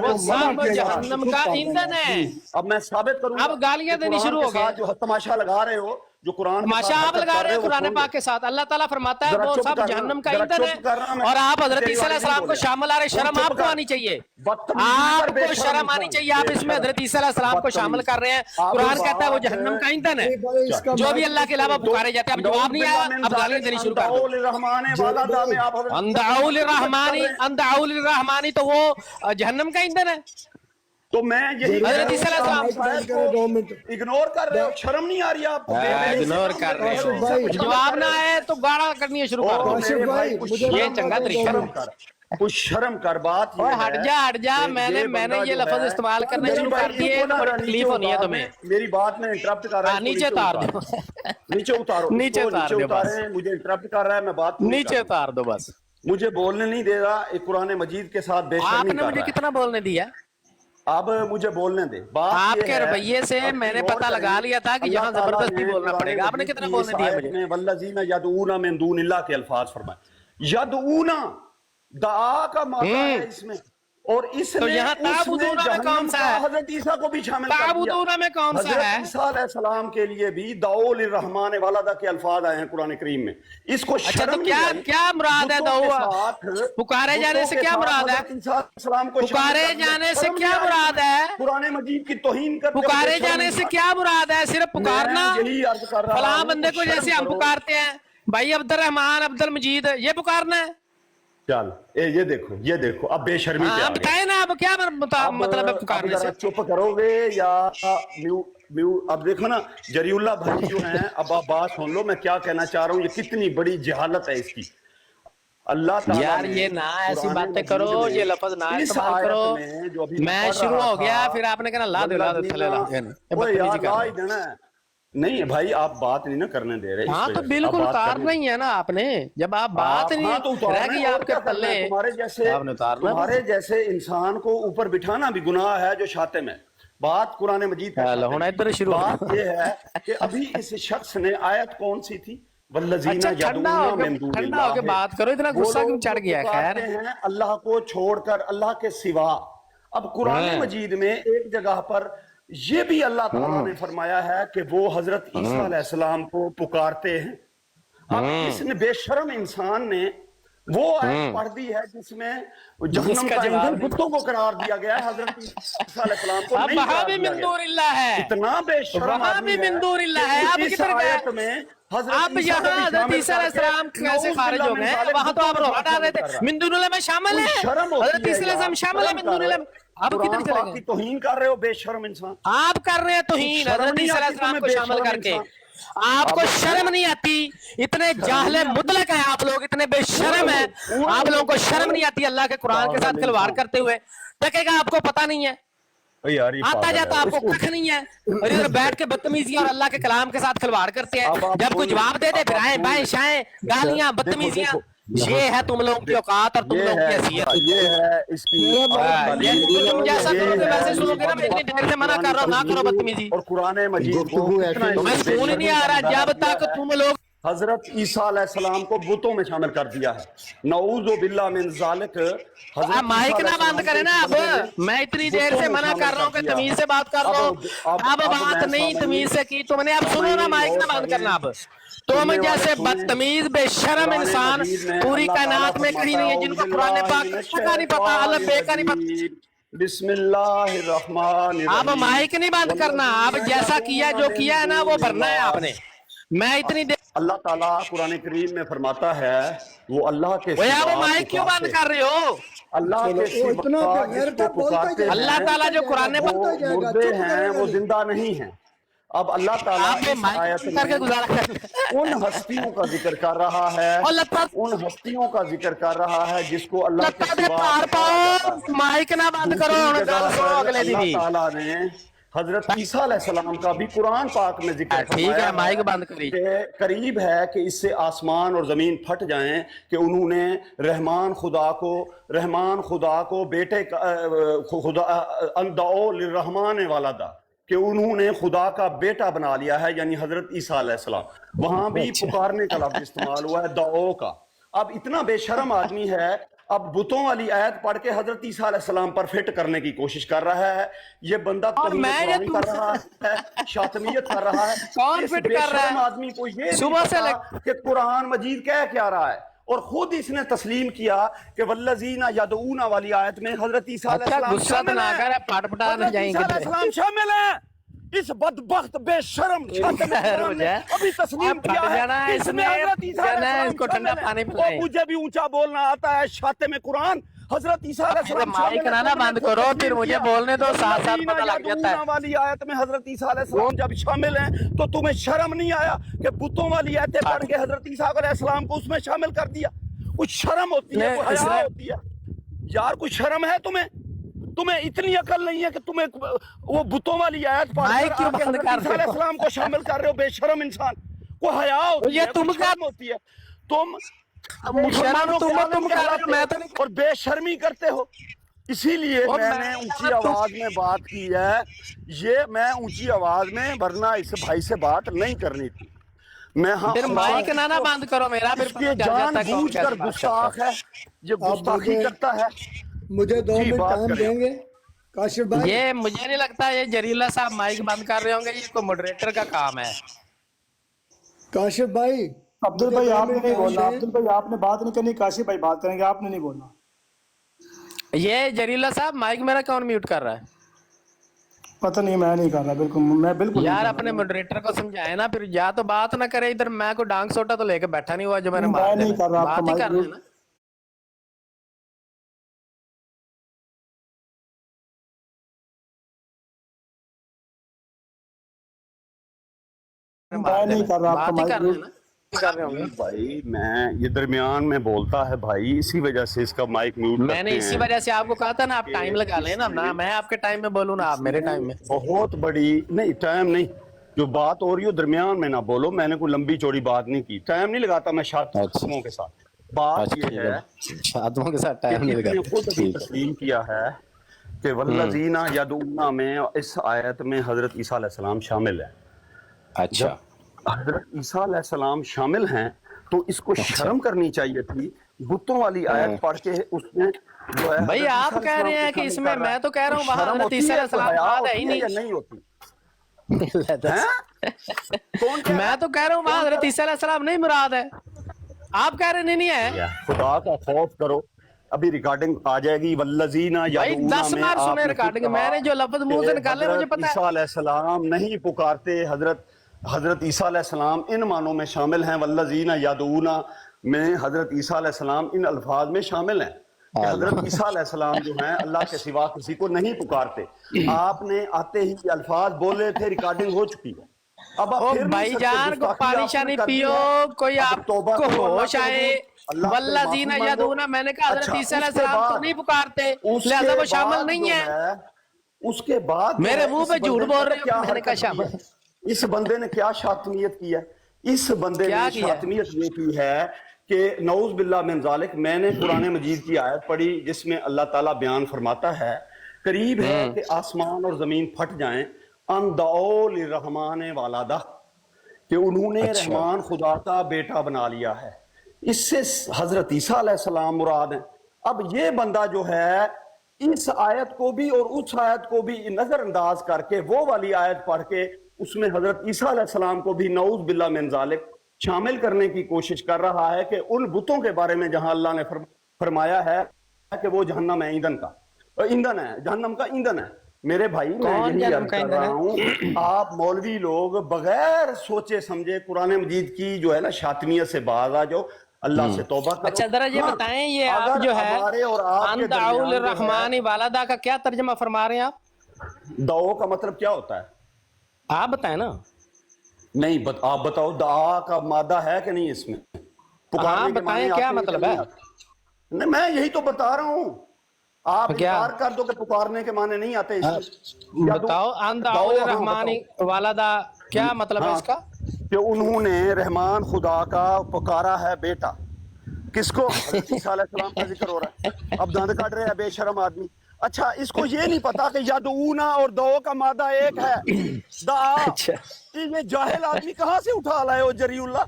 वो सब जहन्नम का ईंधन है। अब मैं साबित करूंगा। अब गालियां देनी शुरू हो गई। जो तमाशा लगा रहे हो, जो कुरान तमाशा आप लगा रहे हैं कुरान पाक के साथ, अल्लाह ताला फरमाता है वो सब जहन्नम का ईंधन है। और आप हजरत ईसा अलैहिस्सलाम को शामिल आ रहे, शर्म आपको आनी चाहिए, आपको शर्म आनी चाहिए। आप इसमें हजरत ईसा अलैहिस्सलाम को शामिल कर रहे हैं। कुरान कहता है वो जहन्नम का ईंधन है जो भी अल्लाह के अलावा पुकारे जाते हैं। अब जवाब नहीं आया, अब गालियां देनी शुरू कर दो। अंदाउल रहमानी तो वो जहन्नम का ईंधन है। तो मैं यही इग्नोर कर रहे हो, शर्म नहीं आ रही आपको? इग्नोर कर रहे हो, जवाब ना आए तो गाना करनी शुरू कर दो। ये चंगा तरीका। कुछ शर्म कर बात। और हट जा, मैंने ये लफ्ज इस्तेमाल करने शुरू कर दिए तो बड़ी तकलीफ होनी है तुम्हें। मेरी बात में इंटरप्ट कर रहा है, नीचे उतार दो, नीचे उतारो, नीचे उतार दो बस। मुझे इंटरप्ट कर रहा है, मैं बात नीचे उतार दो बस। मुझे बोलने नहीं दे रहा। एक कुरान मजीद के साथ बेशर्मी कर आपने मुझे कितना बोलने दिया? अब मुझे बोलने दे। बात आपके रवैये से मैंने पता लगा लिया था कि यहाँ जबरदस्ती बोलना पड़ेगा। आपने कितना बोलने दिया मुझे? वल्लज़ीना यदऊना मिन दूनिल्लाह के अल्फाज फरमाए। यदऊना दुआ का मौका है इसमें, और इसने तो यहाँ ताबुदूना में कौन सा है? हजरत ईसा को भी शामिल कर दिया। ताबुदूना में कौन सा है? हजरत ईसा अलैहिस्सलाम के लिए भी दाउल रहमान वालदा के अल्फाज आए हैं कुरान करीम में। इसको अच्छा तो क्या मुराद है? दौआ पुकारे जाने से क्या मुराद है? पुकारे जाने से क्या मुराद है? कुरान मजीद की तौहीन कर। पुकारे जाने से क्या मुराद है? सिर्फ पुकारना? फलां बंदे को जैसे हम पुकारते हैं भाई अब्दुल रहमान, अब्दुल मजीद, ये पुकारना है? चल ये देखो अब बेशर्मी क्या आप बताए ना, अब क्या मतलब है पुकारने से? चुप करोगे या अब देखो ना, जरीउल्लाह भाई जो हैं, अब आप बात सुन लो, मैं क्या कहना चाह रहा हूँ। ये कितनी बड़ी जहालत है इसकी। अल्लाह ताला यार ये ना ऐसी बातें करो, ये लफ्ज ना इस्तेमाल करो। मैं शुरू हो गया, फिर आपने कहना ला दे थले नहीं भाई, आप बात नहीं ना करने दे रहे। हाँ तो बिल्कुल उतारना ही है ना आपने। जब आप बात नहीं रह गई आपके पल्ले, तुम्हारे जैसे इंसान को ऊपर बिठाना भी गुनाह है जो शातिम है। बात कुरान मजीद इधर शुरू। बात ये है कि अभी इस शख्स ने आयत कौन सी थी? वल्लज़ीना ठंडा होके बात करो, इतना गुस्सा क्यों चढ़ गया? खैर हैं अल्लाह को छोड़कर, अल्लाह के सिवा। अब कुरान मजीद में एक जगह पर ये भी अल्लाह ताला ने फरमाया है कि वो हजरत ईसा अलैहिस्सलाम को पुकारते हैं। अब इसने बेशर्म इंसान ने वो आयत पढ़ दी है जिसमें जहन्नम का ईंधन बुतों को करार दिया गया है, हजरत ईसा अलैहिस्सलाम को नहीं करार दिया गया। है इतना बेशर्म आदमी है। आप किधर गए? आप यहाँ हजरत ईसा अलैहिस्सलाम कैसे खारिज हो गए? वहां तो आप रोना डाल रहे थे मिन दुनिल्लाह में शामिल है, हजरत ईसा अलैहिस्सलाम शामिल है मिन दुनिल्लाह में। आप किधर चले गए? तौहीन कर रहे हो बेशर्म इंसान। आप कर रहे हैं तौहीन हजरत ईसा अलैहिस्सलाम को शामिल करके। आपको शर्म नहीं आती? इतने जाहले मुतलक हैं आप लोग, इतने बेशर्म हैं आप लोगों को शर्म नहीं आती अल्लाह के कुरान के साथ खिलवाड़ करते हुए। टकेगा आपको पता नहीं है, आता जाता आपको कख नहीं है, और इधर बैठ के बदतमीजी और अल्लाह के कलाम के साथ खिलवाड़ करते हैं। जब कोई जवाब दे दे फिर आए बाएं शाएं गालियां बदतमीजियां। ये है तुम लोगों की औकात और तुम लोगों की हैसियत। ये है इसकी तुम जैसा करोगे वैसे सुनोगे ना। मैं इतनी देर से मना कर रहा हूँ ना करो बदतमीजी। और कुरान मजीद तुम्हें सुन नहीं आ रहा जब तक तुम लोग हजरत ईसा अलैहिस्सलाम को बुतों में शामिल कर दिया है। नऊज़ु बिल्लाह मिन ज़ालिक। माइक ना बंद करे ना। अब मैं इतनी देर से मना कर रहा हूँ कि तमीज से बात कर रहा हूँ। अब बात नहीं तमीज से की तुमने, अब सुनो ना, माइक ना बंद करना। अब तुम जैसे बदतमीज बेशरम इंसान पूरी कायनात में कहीं नहीं है जिनको कुरान पाक का नहीं पता, अल्लाह बे का नहीं पता। बिस्मिल्लाहिर्रहमानिर्रहीम। अब माइक नहीं बंद करना। अब जैसा किया जो किया है ना वो भरना है आपने। मैं इतनी देर अल्लाह ताला कुरान करीम में फरमाता है वो अल्लाह के सिवा। वो माइक क्यों बंद कर रहे हो? अल्लाह के सिवा अल्लाह ताला जो कुरान में मुर्दे हैं वो जिंदा नहीं है। اب اللہ تعالیٰ آپ نے اس مائک آیت کر کے میں گزارا کر ان ہستیوں کا ذکر کر رہا ہے، اور لگتا ان ہستیوں کا ذکر کر رہا ہے جس کو اللہ کے لگتا سوا پار پکارا جاتا پاؤ ہے۔ مائک نہ بند کرو دوسری ہن جگہ گل سنو پر اگلے اللہ دی تعالیٰ نے حضرت عیسیٰ علیہ السلام کا بھی قرآن پاک میں ذکر ٹھیک فرمایا ہے مائک بند کری کہ قریب ہے کہ اس سے آسمان اور زمین پھٹ جائیں کہ انہوں نے رحمان خدا کو بیٹے خدا اندعو للرحمن والدہ کہ انہوں نے خدا کا بیٹا بنا لیا ہے، یعنی حضرت عیسیٰ علیہ السلام۔ وہاں بھی پکارنے کا لفظ استعمال ہوا ہے، دعو کا۔ اب اتنا بے شرم آدمی ہے، اب بتوں والی آیت پڑھ کے حضرت عیسیٰ علیہ السلام پر فٹ کرنے کی کوشش کر رہا ہے۔ یہ بندہ توہین قرآن کر رہا ہے، شاطمیت کر رہا ہے۔ کون اس فٹ بے کر رہا شرم ہے؟ آدمی کو یہ صبح نہیں سے پتا کہ قرآن مجید کہہ کیا رہا ہے، اور خود اس نے تسلیم کیا کہ والذین یدعون والی آیت میں حضرت عیسیٰ علیہ اچھا السلام غصہ تو شامل نہ ہیں۔ کر پٹ پٹا نہ حضرت جائیں عیسیٰ علیہ گے السلام شامل ہیں۔ اس بدبخت بے شرم قرآن نے ابھی تسلیم کیا ہے اس میں حضرت عیسیٰ علیہ السلام کو ٹھنڈا پانی شامل ہیں۔ پلائیں اور مجھے بھی اونچا بولنا آتا ہے، شاطے میں قرآن حضرت عیسیٰ علیہ السلام مائک شامل نہ بند کرو پھر مجھے بولنے دو، ساتھ ساتھ پتہ لگ جاتا ہے۔ یدعون والی آیت میں حضرت عیسیٰ علیہ السلام جب شامل ہیں تو تمہیں شرم نہیں آیا کہ بتوں والی آیتیں پڑھ کے حضرت عیسیٰ علیہ السلام کو اس میں شامل کر دیا؟ کچھ شرم ہوتی ہے، کوئی حیا ہوتی ہے یار، کوئی شرم ہے تمہیں؟ تمہیں اتنی عقل نہیں ہے کہ تمہیں وہ بتوں والی آیت پڑھ کر آ کے حضرت عیسیٰ علیہ السلام کو شامل کر رہے ہو؟ بے شرم انسان کو حیا ہوتی ہے، کوئی شرم ہوتی ہے؟ تم مسلمانوں کے عالم کہلاتے ہو اور بے شرمی کرتے ہو۔ اسی لیے میں نے اونچی آواز میں بات کی ہے، یہ میں اونچی آواز میں، ورنہ اس بھائی سے بات نہیں کرنی تھی۔ میں پھر مائک نہ بند کرو میرا، پھر اس کے جان بوجھ کر گستاخ ہے، یہ گستاخی کرتا ہے۔ مجھے 2 منٹ ٹائم دیں گے کاشف بھائی؟ یہ مجھے نہیں لگتا یہ جریلہ صاحب مائک بند کر رہے ہوں گے، یہ کوئی مڈریٹر کا کام ہے۔ کاشف بھائی عبدل بھائی آپ نے نہیں بولنا، عبدل بھائی آپ نے بات نہیں کرنی، کاشف بھائی بات کریں گے، آپ نے نہیں بولنا۔ یہ جریلہ صاحب مائک میرا کون میوٹ کر رہا ہے؟ پتہ نہیں، میں نہیں کر رہا، بالکل میں بالکل یار اپنے مڈریٹر کو سمجھائے نا، پھر یا تو بات نہ کرے، ادھر میں کوئی ڈانگ سوٹا تو لے کے بیٹھا نہیں ہوا جو میں نے مار نہیں کر رہا، بات ہی کر رہے ہیں نا۔ میں نہیں کر رہا، بات ہی کر رہے ہیں نا، کر رہے ہوں گے بھائی میں یہ درمیان میں بولتا ہے بھائی، اسی وجہ سے اس کا مائک میوٹ کرتے ہیں۔ میں نے اسی وجہ سے آپ کو کہا تھا نا آپ ٹائم لگا لیں نا، نہ میں آپ کے ٹائم میں بولوں نا آپ میرے ٹائم میں۔ بہت بڑی نہیں، ٹائم نہیں، جو بات ہو رہی ہو درمیان میں نہ بولو۔ میں نے کوئی لمبی چوڑی بات نہیں کی، ٹائم نہیں لگاتا میں شاطموں کے ساتھ۔ بات یہ ہے شادموں کے ساتھ ٹائم نہیں کہ لگا۔ اس نے خود ابھی تسلیم کیا ہے کہ والذین یدعون میں اس آیت میں حضرت عیسیٰ علیہ السلام شامل ہیں۔ اچھا حضرت عیسیٰ علیہ السلام شامل ہیں تو اس کو شرم کرنی چاہیے تھی۔ بتوں والی آیت پڑھ کے اس نے جو ہے بھائی آپ کہہ رہے ہیں کہ اس میں تو کہہ رہا ہوں وہاں حضرت عیسیٰ علیہ السلام مراد ہے ہی نہیں۔ نہیں ہوتی، میں تو کہہ رہا ہوں وہاں حضرت عیسیٰ علیہ السلام نہیں مراد ہے، آپ کہہ رہے نہیں ہے۔ خدا کا خوف کرو، ابھی ریکارڈنگ آ جائے گی۔ والذین یدعون میں 10 بار سنے ریکارڈنگ، میں نے جو لفظ منہ سے نکالے مجھے پتا ہے۔ عیسیٰ علیہ السلام نہیں پکارتے، حضرت عیسیٰ علیہ السلام ان معنوں میں شامل ہیں۔ والذین یدعون میں حضرت عیسیٰ علیہ السلام ان الفاظ میں شامل ہیں کہ حضرت عیسیٰ علیہ السلام جو ہیں اللہ کے سوا کسی کو نہیں پکارتے۔ آپ نے آتے ہی یہ الفاظ بولے تھے، ریکارڈنگ ہو چکی ہے۔ اب آپ پھر بھائی جان کو پانی شانی پیو، کوئی آپ کو ہوش آئے۔ والذین یدعون میں نے کہا حضرت عیسیٰ علیہ السلام تو نہیں پکارتے، لہذا وہ شامل نہیں ہے۔ اس کے بعد میرے منہ پہ جھوٹ بول رہے ہو، میں نے کہا شامل۔ اس بندے نے کیا شاطمیت کی ہے؟ اس بندے نے شاطمیت یہ کی ہے کہ نعوذ باللہ من ذالک، میں نے قرآن مجید کی آیت پڑھی جس میں اللہ تعالیٰ بیان فرماتا ہے قریب ہے کہ آسمان اور زمین پھٹ جائیں، ان دعو للرحمن والدہ، کہ انہوں نے رحمان خدا کا بیٹا بنا لیا ہے۔ اس سے حضرت عیسیٰ علیہ السلام مراد ہیں۔ اب یہ بندہ جو ہے اس آیت کو بھی اور اس آیت کو بھی نظر انداز کر کے وہ والی آیت پڑھ کے اس میں حضرت عیسیٰ علیہ السلام کو بھی نعوذ باللہ من ذالک شامل کرنے کی کوشش کر رہا ہے کہ ان بتوں کے بارے میں جہاں اللہ نے فرمایا ہے کہ وہ جہنم ہے، ایندھن ہے، جہنم کا ایندھن ہے۔ میرے بھائی میں یہی عرض کر رہا ہوں، آپ مولوی لوگ بغیر سوچے سمجھے قرآن مجید کی جو ہے نا شاطمیت سے باز آ جاؤ، اللہ سے توبہ کرو۔ اچھا ذرا یہ بتائیں، یہ آپ جو ہے ان دعوا للرحمن والدہ کا کیا ترجمہ فرما رہے ہیں آپ؟ دعو کا مطلب کیا ہوتا ہے؟ آپ بتائیں نا. نہیں آپ بتاؤ دعا کا مادہ ہے کہ نہیں اس میں؟ پکارنے کے معنی کیا آتے ہیں مطلب کہ ہے؟ نہیں آتے؟ نہیں میں یہی تو بتا رہا ہوں. آپ کیا انکار کر دو کہ پکارنے کے معنی نہیں آتے اس میں. بتاؤ. ان دعوا للرحمن والدا کیا مطلب ہے اس کا؟ کہ انہوں نے رحمان خدا کا پکارا ہے بیٹا. کس کو؟ حضرت عیسیٰ علیہ السلام کا ذکر ہو رہا ہے. اب دند کاٹ رہے ہیں بے شرم آدمی. اچھا اس کو یہ نہیں پتا کہ یدعونا اور دعو کا مادہ ایک ہے. دعا. اچھا یہ جاہل آدمی کہاں سے اٹھا لائے ہو جری اللہ؟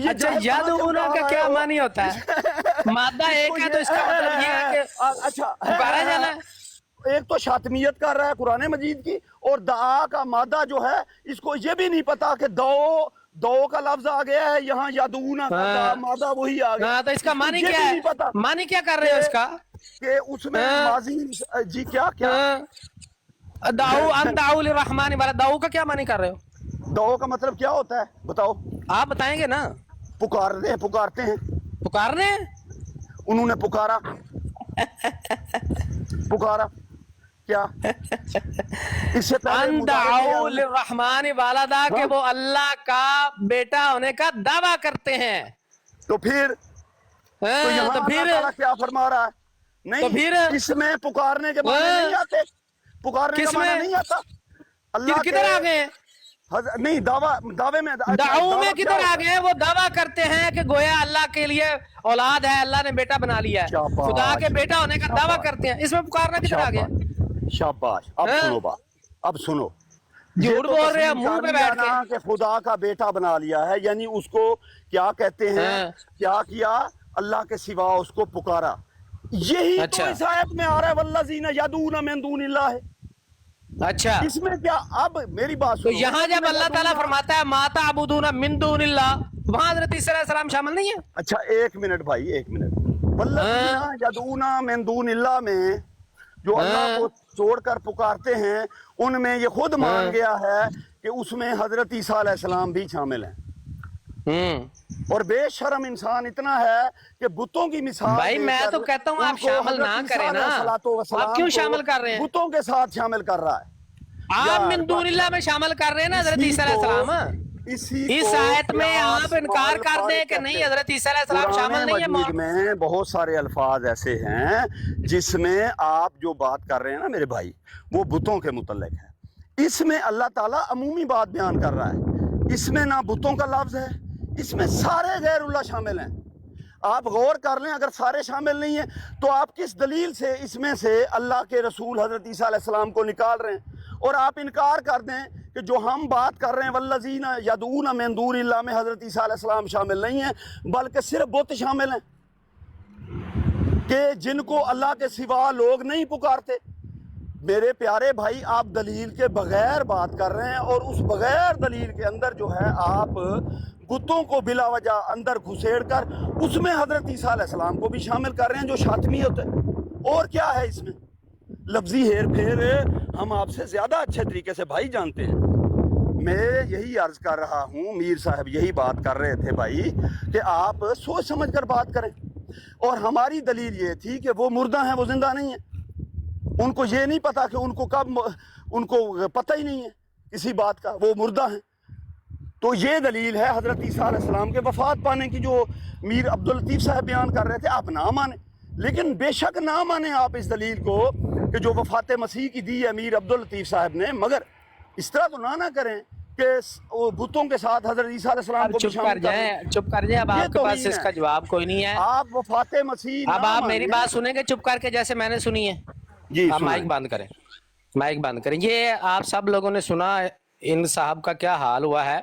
اچھا یدعونا کا کیا معنی ہوتا ہے؟ مادہ ایک ہے تو اس کا مطلب یہ ہے کہ اچھا پکارا جانا ہے. ایک تو شاطمیت کر رہا ہے قرآن مجید کی, اور دعا کا مادہ جو ہے اس کو یہ بھی نہیں پتا کہ دو کا لفظ آ گیا ہے یہاں, یدعونا کا مادہ وہی آ گیا. ہاں تو اس کا معنی یہ کیا بھی ہے؟ نہیں پتا معنی کیا کر رہے ہو اس کا؟ کہ اس میں ماضی جی کیا دعو ان دعو للرحمن والا دعو کا کیا معنی کر رہے ہو؟ دعو کا مطلب کیا ہوتا ہے بتاؤ؟ آپ بتائیں گے نا. پکارتے ہیں. پکارنے انہوں نے پکارا کیا اس سے پہلے ان دعو للرحمن والدا کہ وہ اللہ کا بیٹا ہونے کا دعویٰ کرتے ہیں. تو پھر تو یہاں تو پھر اللہ تعالیٰ کیا فرما رہا ہے؟ تو نہیں پھر اس میں پکارنے کے معنی نہیں آتے. پکارنے کا معنی نہیں آتا. اللہ کدھر آ گئے؟ نہیں دعوے میں دعو میں کدھر آ گئے؟ وہ دعویٰ کرتے ہیں کہ گویا اللہ کے لیے اولاد ہے, اللہ نے بیٹا بنا لیا ہے, خدا کے بیٹا ہونے کا دعویٰ کرتے ہیں. اس میں پکارنا کدھر آ گیا؟ شاباش. اب سنو بات, اب سنو. جھوٹ بول رہے ہیں منہ پہ بیٹھ کے کہ خدا کا بیٹا بنا لیا ہے, یعنی اس کو کیا کہتے ہیں, کیا کیا؟ اللہ کے سوا اس کو پکارا. یہی تو اس آیت میں آ رہا ہے والذین یدعون من دون اللہ ہے. اچھا اس میں کیا؟ اب میری بات تو سنو. یہاں جب اللہ تعالیٰ فرماتا ہے ما تعبدون من دون اللہ, وہاں حضرت عیسیٰ علیہ السلام شامل نہیں ہے؟ اچھا ایک منٹ بھائی, ایک منٹ. والذین یدعون من دون اللہ میں جو اللہ کو چھوڑ کر پکارتے ہیں, ان میں یہ خود مان گیا ہے کہ اس میں حضرت عیسیٰ علیہ السلام بھی شامل ہیں. اور بے شرم انسان اتنا ہے کہ بتوں کی مثال بھائی میں تو کہتا ہوں آپ شامل نہ کریں نا. آپ کیوں شامل کر رہے ہیں؟ بتوں کے ساتھ شامل کر رہا ہے. آپ من دون اللہ میں شامل کر رہے ہیں نا حضرت عیسیٰ علیہ السلام. اس آیت میں آپ انکار کر دیں کہ نہیں حضرت عیسیٰ علیہ السلام شامل نہیں ہے. مجید میں بہت سارے الفاظ ایسے ہیں جس میں آپ جو بات کر رہے ہیں نا میرے بھائی, وہ بتوں کے متعلق ہے. اس میں اللہ تعالیٰ عمومی بات بیان کر رہا ہے. اس میں نہ بتوں کا لفظ ہے, اس میں سارے غیر اللہ شامل ہیں. آپ غور کر لیں, اگر سارے شامل نہیں ہیں تو آپ کس دلیل سے اس میں سے اللہ کے رسول حضرت عیسیٰ علیہ السلام کو نکال رہے ہیں؟ اور آپ انکار کر دیں کہ جو ہم بات کر رہے ہیں والذین یدعون من دون اللہ میں حضرت عیسیٰ علیہ السلام شامل نہیں ہیں, بلکہ صرف بت شامل ہیں کہ جن کو اللہ کے سوا لوگ نہیں پکارتے. میرے پیارے بھائی, آپ دلیل کے بغیر بات کر رہے ہیں, اور اس بغیر دلیل کے اندر جو ہے آپ بتوں کو بلا وجہ اندر گھسیڑ کر اس میں حضرت عیسیٰ علیہ السلام کو بھی شامل کر رہے ہیں, جو شاطمیت ہے. اور کیا ہے اس میں؟ لفظی ہیر پھیر ہم آپ سے زیادہ اچھے طریقے سے بھائی جانتے ہیں. میں یہی عرض کر رہا ہوں, میر صاحب یہی بات کر رہے تھے بھائی کہ آپ سوچ سمجھ کر بات کریں. اور ہماری دلیل یہ تھی کہ وہ مردہ ہیں, وہ زندہ نہیں ہیں. ان کو یہ نہیں پتا کہ ان کو کب, ان کو پتہ ہی نہیں ہے کسی بات کا, وہ مردہ ہیں. تو یہ دلیل ہے حضرت عیسیٰ علیہ السلام کے وفات پانے کی جو میر عبداللطیف صاحب بیان کر رہے تھے. آپ نہ مانیں, لیکن بے شک نہ مانیں آپ اس دلیل کو کہ جو وفات مسیح کی دی ہے میر عبداللطیف صاحب نے, مگر اس طرح تو نہ کریں کہ بتوں کے ساتھ حضرت عیسیٰ علیہ السلام کو چپ کر جائیں. اب آپ کے پاس اس کا جواب کوئی نہیں ہے. آپ وفات مسیح اب آپ میری بات سنیں گے چپ کر کے, جیسے میں نے سنی ہے. جی آپ مائک بند کریں, مائک بند کریں. یہ آپ سب لوگوں نے سنا ان صاحب کا کیا حال ہوا ہے.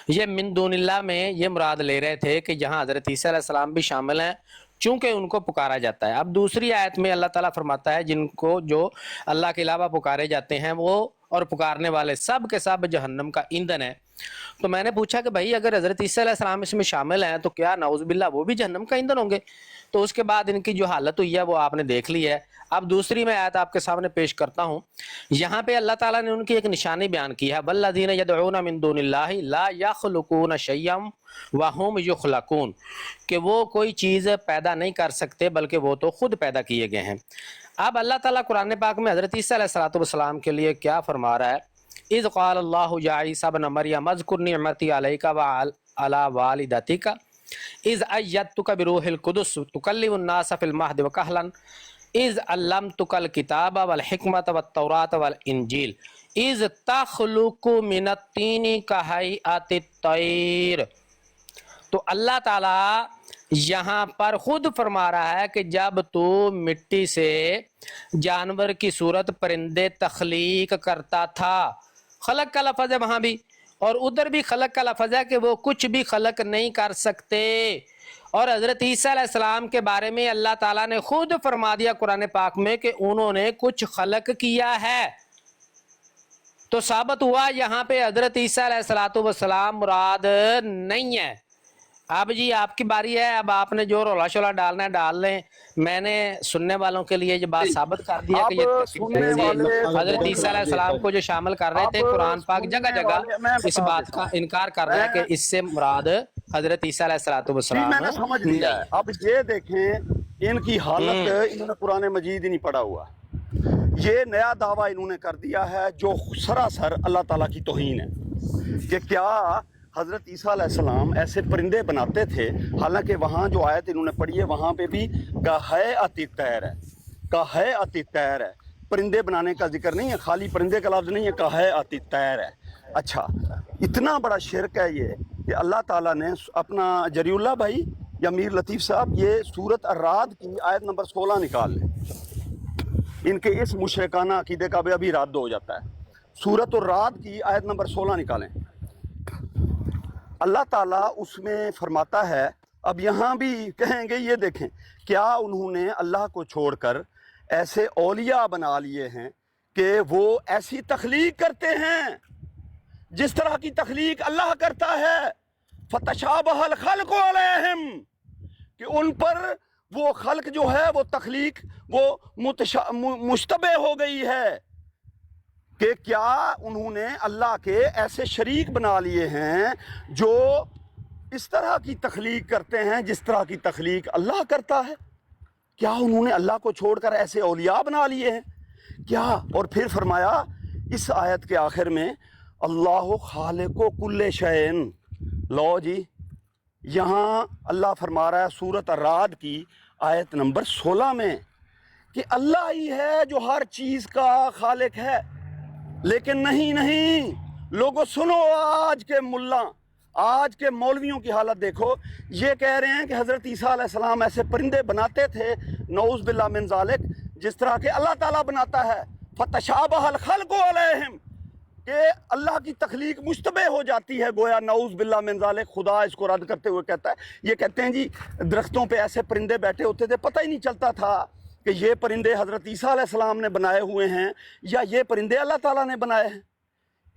یہ من دون اللہ میں یہ مراد لے رہے تھے کہ جہاں حضرت عیسیٰ علیہ السلام بھی شامل ہیں, چونکہ ان کو پکارا جاتا ہے. اب دوسری آیت میں اللہ تعالیٰ فرماتا ہے جن کو جو اللہ کے علاوہ پکارے جاتے ہیں وہ اور پکارنے والے سب کے سب جہنم کا ایندھن ہے. تو میں نے پوچھا کہ بھائی اگر حضرت عیسیٰ علیہ السلام اس میں شامل ہیں تو کیا نعوذ باللہ وہ بھی جہنم کا ایندھن ہوں گے؟ تو اس کے بعد ان کی جو حالت ہوئی ہے وہ آپ نے دیکھ لی ہے. اب دوسری میں آیت آپ کے سامنے پیش کرتا ہوں. یہاں پہ اللہ تعالیٰ نے ان کی ایک نشانی بیان کی ہے, والذین یدعون من دون اللہ لا یخلقون شیئا وہم یخلقون, کہ وہ کوئی چیز پیدا نہیں کر سکتے بلکہ وہ تو خود پیدا کیے گئے ہیں. اب اللہ تعالیٰ قرآن پاک میں حضرت عیسیٰ علیہ السلام کے لیے کیا فرما رہا ہے इज़ क़ाल अल्लाहु या ईसा इब्न मरियम अज़्कुर निअमती अलैका व अला वालिदतिका इज़ अय्यदतुका बिरूहिल कुदुस तुकल्लिमुन नास फिल महदि व कहलन इज़ अल्लमतुकल किताब वल हिकमत वत तौरात वल इंजील इज़ तख़लुक़ु मिनत तीनी कहैअतित तैर। तो अल्लाह ताला यहाँ पर खुद फरमा रहा है कि जब तू मिट्टी से जानवर की सूरत परिंदे तख्लीक करता था, खलक का लफ्ज़ है वहाँ भी, और उधर भी खलक का लफ्ज़ है कि वो कुछ भी खलक नहीं कर सकते। और हज़रत ईसा अलैहिस्सलाम के बारे में अल्लाह ताला ने खुद फरमा दिया कुरान पाक में कि उन्होंने कुछ खलक किया है। तो साबित हुआ यहाँ पे हज़रत ईसा अलैहिस्सलाम मुराद नहीं है। अब जी आपकी बारी है, अब आपने जो रोला शोला डालना है डाल लें। मैंने सुनने वालों के लिए ये बात साबित कर दिया कि ये हजरत ईसा अलैहिस्सलाम को जो शामिल कर रहे थे, कुरान पाक जगह जगह इस बात का इनकार कर रहा है कि इससे मुराद हजरत ईसा अलैहिस्सलाम। मैंने समझ लिया है। अब ये देखें इनकी हालत, इन्होंने कुरान मजीद ही नहीं पढ़ा हुआ। ये नया दावा इन्होंने कर दिया है जो सरासर अल्लाह ताला की तौहीन है कि क्या हज़रत ईसा अलैहिस्सलाम ऐसे परिंदे बनाते थे। हालांकि वहाँ जो आयत इन्होंने पढ़ी है वहाँ पे भी का है अतितैर है, का है अतितैर है, परिंदे बनाने का जिक्र नहीं है, खाली परिंदे का लफ्ज़ नहीं है, का है अतितैर है। अच्छा, इतना बड़ा शिरक है ये कि अल्लाह ताला ने अपना जरीउल्लाह भाई या मीर लतीफ़ साहब ये सूरत अर्राद की आयत नंबर 16 निकाल लें। इनके इस मुशरिकाना अकीदे का भी अभी रद्द हो जाता है। सूरत अर्राद की आयत नंबर 16 निकालें। अल्लाह ताला उसमें फरमाता है, अब यहाँ भी कहेंगे ये देखें क्या उन्होंने अल्लाह को छोड़कर ऐसे औलिया बना लिए हैं कि वो ऐसी तख्लीक करते हैं जिस तरह की तख्लीक अल्लाह करता है। फतशाबहल खल्क़ु अलैहिम, कि उन पर वो खल्क जो है वो तख्लीक वो मुश्तबे हो गई है कि क्या उन्होंने अल्लाह के ऐसे शरीक बना लिए हैं जो इस तरह की तख्लीक करते हैं जिस तरह की तख्लीक अल्लाह करता है। क्या उन्होंने अल्लाह को छोड़कर ऐसे औलिया बना लिए हैं क्या? और फिर फरमाया इस आयत के आखिर में अल्लाह खालिक़ु कुल्ले शैइन। लो जी, यहाँ अल्लाह फरमा रहा है सूरत अर्राद की आयत नंबर 16 में कि अल्लाह ही है जो हर चीज़ का खालिक है। लेकिन नहीं नहीं लोगों सुनो, आज के मुल्ला, आज के मौलवियों की हालत देखो। ये कह रहे हैं कि हज़रत ईसा अलैहिस्सलाम ऐसे परिंदे बनाते थे नऊज़ बिल्लाह मिन ज़ालिक जिस तरह के अल्लाह ताला बनाता है। फतशाबहल खल्क़ु अलैहिम, कि अल्लाह की तख्लीक मुश्तबे हो जाती है गोया नऊज़ बिल्लाह मिन ज़ालिक। खुदा इसको रद्द करते हुए कहता है, ये कहते हैं जी दरख्तों पे ऐसे परिंदे बैठे होते थे, पता ही नहीं चलता था कि ये परिंदे हज़रत ईसा अलैहिस्सलाम ने बनाए हुए हैं या ये परिंदे अल्लाह ताला ने बनाए हैं।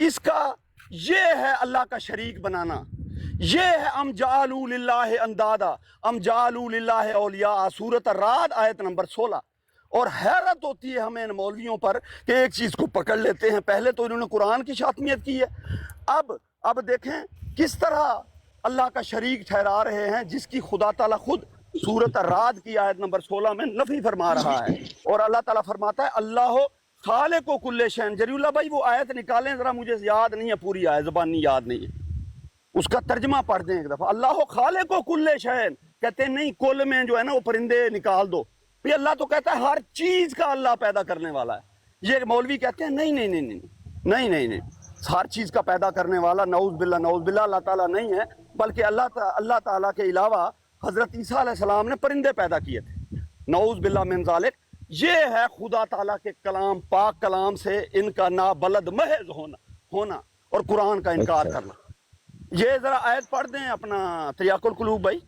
इसका ये है अल्लाह का शरीक बनाना, ये है अम जालू लिल्लाहि अंदादा अम जालू लिल्लाहि औलिया, सूरत अर्राद आयत नंबर 16। और हैरत होती है हमें इन मौलवियों पर कि एक चीज़ को पकड़ लेते हैं। पहले तो इन्होंने कुरान की शातमियत की है, अब देखें किस तरह अल्लाह का शरीक ठहरा रहे हैं जिसकी खुदा ताला खुद सूरत अर्राद की आयत नंबर 16 में नफी फरमा रहा है। और अल्लाह ताला फरमाता है अल्लाह खालिक़ु कुल्ले शैइन। जरीउल्लाह भाई वो आयत निकालें ज़रा, मुझे याद नहीं है पूरी आयत, ज़बानी याद नहीं है, उसका तर्जमा पढ़ दें एक दफ़ा। अल्लाह खालिक़ु कुल्ले शैइन, कहते हैं नहीं कुल में जो है ना वो परिंदे निकाल दो, भाई अल्लाह तो कहता है हर चीज़ का अल्लाह पैदा करने वाला है। ये मौलवी कहते हैं नहीं नहीं नहीं नहीं नहीं नहीं नहीं, हर चीज़ का पैदा करने वाला नऊज़ बिल्लाह अल्लाह ताला नहीं है, बल्कि अल्लाह ताला के अलावा हज़रत ईसा अलैहिस्सलाम ने परिंदे पैदा किए थे नऊज़ बिल्लाह मिन ज़ालिक। ये है खुदा ताला के कलाम, पाक कलाम से इनका ना बलद महज होना और कुरान का इनकार करना। ये ज़रा आयत पढ़ दें अपना तरियाकुल कुलूब भाई।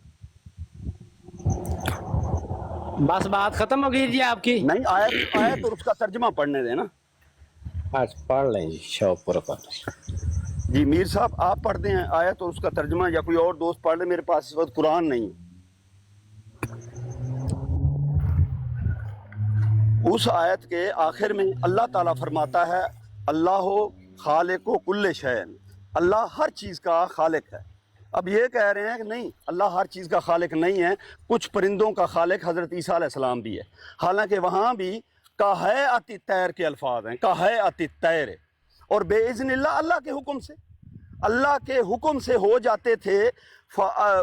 बस बात खत्म हो गई जी आपकी? नहीं, आयत और उसका तर्जमा पढ़ने देना। अच्छा पढ़ लें जी, शौक पूरा कर। जी मीर साहब आप पढ़ दें आयत और उसका तर्जमा, या कोई और दोस्त पढ़ ले, मेरे पास इस वक्त कुरान नहीं। उस आयत के आखिर में अल्लाह ताला फरमाता है अल्लाह खालिक़ु कुल्ले शैइन, अल्लाह हर चीज़ का खालिक है। अब ये कह रहे हैं कि नहीं अल्लाह हर चीज़ का खालिक नहीं है, कुछ परिंदों का खालिक हज़रत ईसा अलैहिस्सलाम भी है। हालांकि वहाँ भी का है अति तैर के अल्फाज हैं, का है अति तैर। اور بے اذن اللہ اللہ کے حکم سے، اللہ کے حکم سے ہو جاتے تھے،